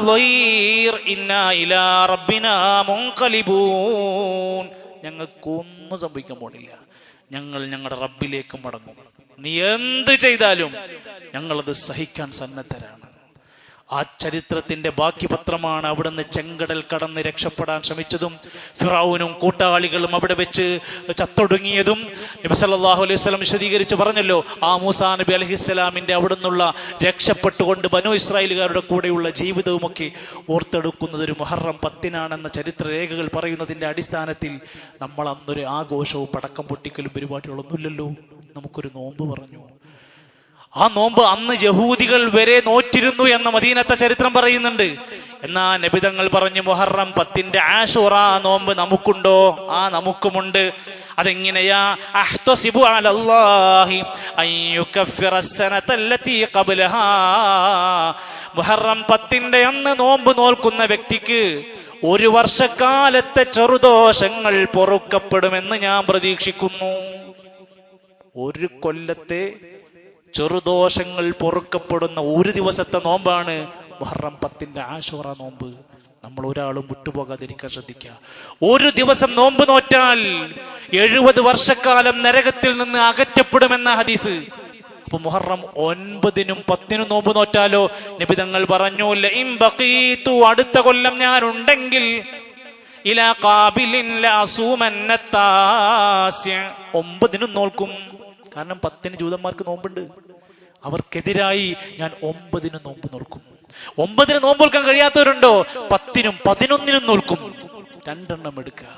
ളൈർ ഇന്നാ ഇലാ റബ്ബിനാ മുൻഖലിബൂൻ, ഞങ്ങൾക്കൊന്നും സംഭവിക്കാൻ പോണില്ല, ഞങ്ങൾ ഞങ്ങളുടെ റബ്ബിലേക്ക് മടങ്ങും, നീ എന്ത് ചെയ്താലും ഞങ്ങളത് സഹിക്കാൻ സന്നദ്ധരാണ്. ആ ചരിത്രത്തിന്റെ ബാക്കി പത്രമാണ് അവിടുന്ന് ചെങ്കടൽ കടന്ന് രക്ഷപ്പെടാൻ ശ്രമിച്ചതും ഫിറഔനും കൂട്ടാളികളും അവിടെ വെച്ച് ചത്തൊടുങ്ങിയതും. നബി സല്ലല്ലാഹു അലൈഹി വസല്ലം വിശദീകരിച്ച് പറഞ്ഞല്ലോ, ആ മൂസാ നബി അലൈഹിസ്സലാമിന്റെ അവിടുന്നുള്ള രക്ഷപ്പെട്ടുകൊണ്ട് ബനൂ ഇസ്രായേലുകാരുടെ കൂടെയുള്ള ജീവിതവുമൊക്കെ ഓർത്തെടുക്കുന്നത് ഒരു മുഹറം 10-നാണെന്ന ചരിത്ര രേഖകൾ പറയുന്നതിന്റെ അടിസ്ഥാനത്തിൽ നമ്മൾ അന്നൊരു ആഘോഷവും പടക്കം പൊട്ടിക്കലും പരിപാടികളൊന്നുമില്ലല്ലോ. നമുക്കൊരു നോമ്പ് പറഞ്ഞു. ആ നോമ്പ് അന്ന് യഹൂദികൾ വരെ നോറ്റിരുന്നു എന്ന മദീനത്തെ ചരിത്രം പറയുന്നുണ്ട്. എന്നാ നബിതങ്ങൾ പറഞ്ഞു, മുഹറം 10 ആശൂറ നോമ്പ് നമുക്കുണ്ടോ? ആ നമുക്കുമുണ്ട്. അതെങ്ങനെയാ? അഹ്തസിബു അലല്ലാഹി അൻ യുകഫിറ അസ്സനതല്ലതി ഖബ്ലഹാ. മുഹറം 10 അന്ന് നോമ്പ് നോൽക്കുന്ന വ്യക്തിക്ക് ഒരു വർഷക്കാലത്തെ ചെറുദോഷങ്ങൾ പൊറുക്കപ്പെടുമെന്ന് ഞാൻ പ്രതീക്ഷിക്കുന്നു. ഒരു കൊല്ലത്തെ ചെറുദോഷങ്ങൾ പൊറുക്കപ്പെടുന്ന ഒരു ദിവസത്തെ നോമ്പാണ് മുഹറം 10 ആശൂറ നോമ്പ്. നമ്മൾ ഒരാളും വിട്ടുപോകാതിരിക്കാൻ ശ്രദ്ധിക്കുക. ഒരു ദിവസം നോമ്പ് നോറ്റാൽ 70 വർഷക്കാലം നരകത്തിൽ നിന്ന് അകറ്റപ്പെടുമെന്ന ഹദീസ്. അപ്പൊ മുഹറം 9-നും 10-നും നോമ്പ് നോറ്റാലോ? നബി തങ്ങൾ പറഞ്ഞു, ലഇൻ ബഖീതു, അടുത്ത കൊല്ലം ഞാൻ ഉണ്ടെങ്കിൽ, ഇലാ ഖാബിലിൻ ലഅസൂമന്ന താസിഅ, 9-നും നോൽക്കും. കാരണം 10-ന് ജൂതന്മാർക്ക് നോമ്പുണ്ട്. അവർക്കെതിരായി ഞാൻ 9-നും നോമ്പ് നോൽക്കും. 9-ന് നോമ്പ് നോൽക്കാൻ കഴിയാത്തവരുണ്ടോ? 10-നും 11-നും നോൽക്കും. 2 എണ്ണം എടുക്കുക.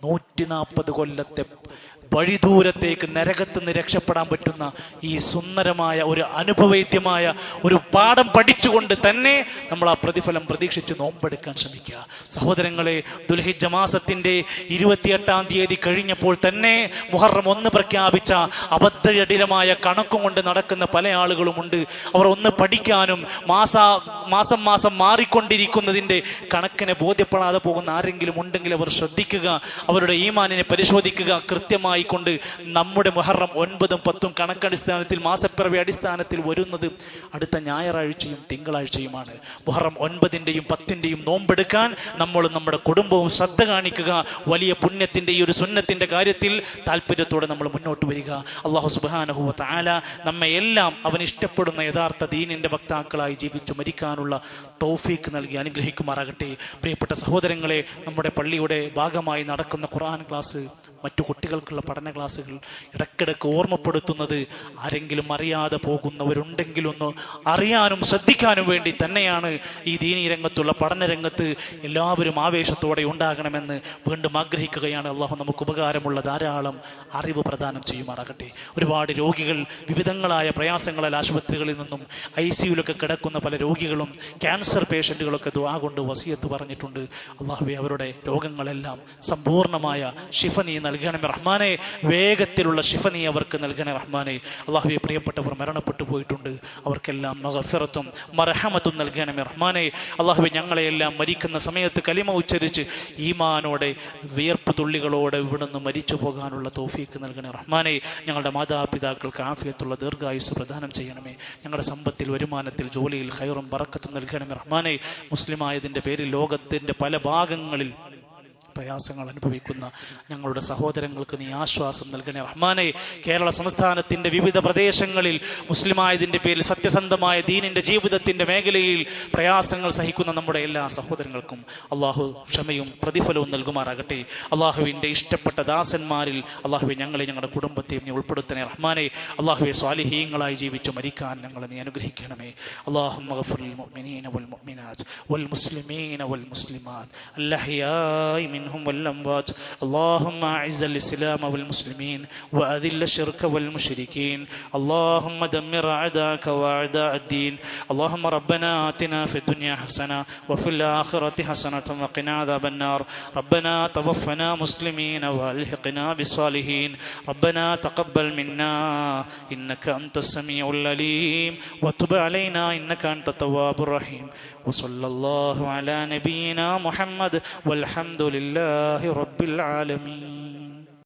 140 കൊല്ലത്തെ വഴിദൂരത്തേക്ക് നരകത്ത് നിന്ന് രക്ഷപ്പെടാൻ പറ്റുന്ന ഈ സുന്ദരമായ ഒരു അനുഭവേദ്യമായ ഒരു പാഠം പഠിച്ചുകൊണ്ട് തന്നെ നമ്മൾ ആ പ്രതിഫലം പ്രതീക്ഷിച്ച് നോമ്പെടുക്കാൻ ശ്രമിക്കുക. സഹോദരങ്ങളെ, ദുൽഹിജ്ജ മാസത്തിന്റെ 28-ാം തീയതി കഴിഞ്ഞപ്പോൾ തന്നെ മുഹറം 1 പ്രഖ്യാപിച്ച അബദ്ധജടിലമായ കണക്കും കൊണ്ട് നടക്കുന്ന പല ആളുകളുമുണ്ട്. അവർ ഒന്ന് പഠിക്കാനും മാസം മാറിക്കൊണ്ടിരിക്കുന്നതിന്റെ കണക്കിനെ ബോധ്യപ്പെടാതെ പോകുന്ന ആരെങ്കിലും ഉണ്ടെങ്കിൽ അവർ ശ്രദ്ധിക്കുക, അവരുടെ ഈമാനിനെ പരിശോധിക്കുക. കൃത്യമായി കൊണ്ട് നമ്മുടെ മുഹറം 9-ഉം 10-ഉം കണക്കടിസ്ഥാനത്തിൽ മാസപ്പിറവി അടിസ്ഥാനത്തിൽ വരുന്നത് അടുത്ത ഞായറാഴ്ചയും തിങ്കളാഴ്ചയുമാണ്. മുഹറം 9-ന്റെയും 10-ന്റെയും നോമ്പെടുക്കാൻ നമ്മളും നമ്മുടെ കുടുംബവും ശ്രദ്ധ കാണിക്കുക. വലിയ പുണ്യത്തിന്റെ ഈ ഒരു സുന്നത്തിന്റെ കാര്യത്തിൽ താല്പര്യത്തോടെ നമ്മൾ മുന്നോട്ട് വരിക. അല്ലാഹു സുബ്ഹാനഹു വ തആല നമ്മെ എല്ലാം അവൻ ഇഷ്ടപ്പെടുന്ന യഥാർത്ഥ ദീനിന്റെ വക്താക്കളായി ജീവിച്ചു മരിക്കാനുള്ള തൗഫീഖ് നൽകി അനുഗ്രഹിക്കുമാറാകട്ടെ. പ്രിയപ്പെട്ട സഹോദരങ്ങളെ, നമ്മുടെ പള്ളിയുടെ ഭാഗമായി നടക്കുന്ന ഖുർആൻ ക്ലാസ്, മറ്റു കുട്ടികൾക്കുള്ള പഠന ക്ലാസ്സുകൾ ഇടയ്ക്കിടയ്ക്ക് ഓർമ്മപ്പെടുത്തുന്നത് ആരെങ്കിലും അറിയാതെ പോകുന്നവരുണ്ടെങ്കിൽ ഒന്ന് അറിയാനും ശ്രദ്ധിക്കാനും വേണ്ടി തന്നെയാണ്. ഈ ദീനീ രംഗത്തുള്ള പഠനരംഗത്ത് എല്ലാവരും ആവേശത്തോടെ ഉണ്ടാകണമെന്ന് വീണ്ടും ആഗ്രഹിക്കുകയാണ്. അള്ളാഹു നമുക്ക് ഉപകാരമുള്ള ധാരാളം അറിവ് പ്രദാനം ചെയ്യുമാറാകട്ടെ. ഒരുപാട് രോഗികൾ വിവിധങ്ങളായ പ്രയാസങ്ങളാൽ ആശുപത്രികളിൽ നിന്നും ICUലൊക്കെ കിടക്കുന്ന പല രോഗികളും ക്യാൻസർ പേഷ്യന്റുകളൊക്കെ ദുആ കൊണ്ട് വസിയത്ത് പറഞ്ഞിട്ടുണ്ട്. അള്ളാഹുവേ, അവരുടെ രോഗങ്ങളെല്ലാം സമ്പൂർണമായ ശിഫ നീ നൽകണമേ റഹ്മാനെ. വേഗത്തിലുള്ള ശിഫ നീ അവർക്ക് നൽകണേ റഹ്മാനെ. അള്ളാഹുവേ, പ്രിയപ്പെട്ടവർ മരണപ്പെട്ടു പോയിട്ടുണ്ട്, അവർക്കെല്ലാം മഗ്ഫിറത്തും മർഹമത്തും നൽകണമേ റഹ്മാനെ. അള്ളാഹുവേ, ഞങ്ങളെയെല്ലാം മരിക്കുന്ന സമയത്ത് കലിമ ഉച്ചരിച്ച് ഈമാനോടെ വിയർപ്പ് തുള്ളികളോടെ ഇവിടുന്ന് മരിച്ചു പോകാനുള്ള തൗഫീഖ് നൽകണേ റഹ്മാനെ. ഞങ്ങളുടെ മാതാപിതാക്കൾക്ക് ആഫിയത്തുള്ള ദീർഘായുസ് പ്രദാനം ചെയ്യണമേ. ഞങ്ങളുടെ സമ്പത്തിൽ, വരുമാനത്തിൽ, ജോലിയിൽ ഖൈറും ബറക്കത്തും നൽകണമേ റഹ്മാനെ. മുസ്ലിമായതിന്റെ പേരിൽ ലോകത്തിന്റെ പല ഭാഗങ്ങളിൽ പ്രയാസങ്ങൾ അനുഭവിക്കുന്ന ഞങ്ങളുടെ സഹോദരങ്ങൾക്ക് നീ ആശ്വാസം നൽകണേ റഹ്മാനെ. കേരള സംസ്ഥാനത്തിന്റെ വിവിധ പ്രദേശങ്ങളിൽ മുസ്ലിമായതിന്റെ പേരിൽ സത്യസന്ധമായ ദീനിന്റെ ജീവിതത്തിന്റെ മേഖലയിൽ പ്രയാസങ്ങൾ സഹിക്കുന്ന നമ്മുടെ എല്ലാ സഹോദരങ്ങൾക്കും അള്ളാഹു ക്ഷമയും പ്രതിഫലവും നൽകുമാറാകട്ടെ. അള്ളാഹുവിന്റെ ഇഷ്ടപ്പെട്ട ദാസന്മാരിൽ അള്ളാഹുവെ ഞങ്ങളെ, ഞങ്ങളുടെ കുടുംബത്തെയും നീ ഉൾപ്പെടുത്തണേ റഹ്മാനെ. അള്ളാഹുവെ, സ്വാലിഹീങ്ങളായി ജീവിച്ചു മരിക്കാൻ ഞങ്ങളെ നീ അനുഗ്രഹിക്കണമേ. അല്ലാഹുമ്മ ഗ്ഫിർ ലിൽ മുഅ്മിനീന വൽ മുഅ്മിനാത്ത് വൽ മുസ്ലിമീന വൽ മുസ്ലിമാത്ത് അൽഅഹ്യാഇ منهم والأموات. اللهم أعز الإسلام والمسلمين وأذل الشرك والمشركين. اللهم دمر أعداءك وأعداء الدين. اللهم ربنا آتنا في الدنيا حسنة وفي الآخرة حسنة وقنا عذاب النار. ربنا توفنا مسلمين وألحقنا بالصالحين. ربنا تقبل منا إنك أنت السميع العليم وتب علينا إنك أنت التواب الرحيم. وصلى الله على نبينا محمد والحمد لله رب العالمين.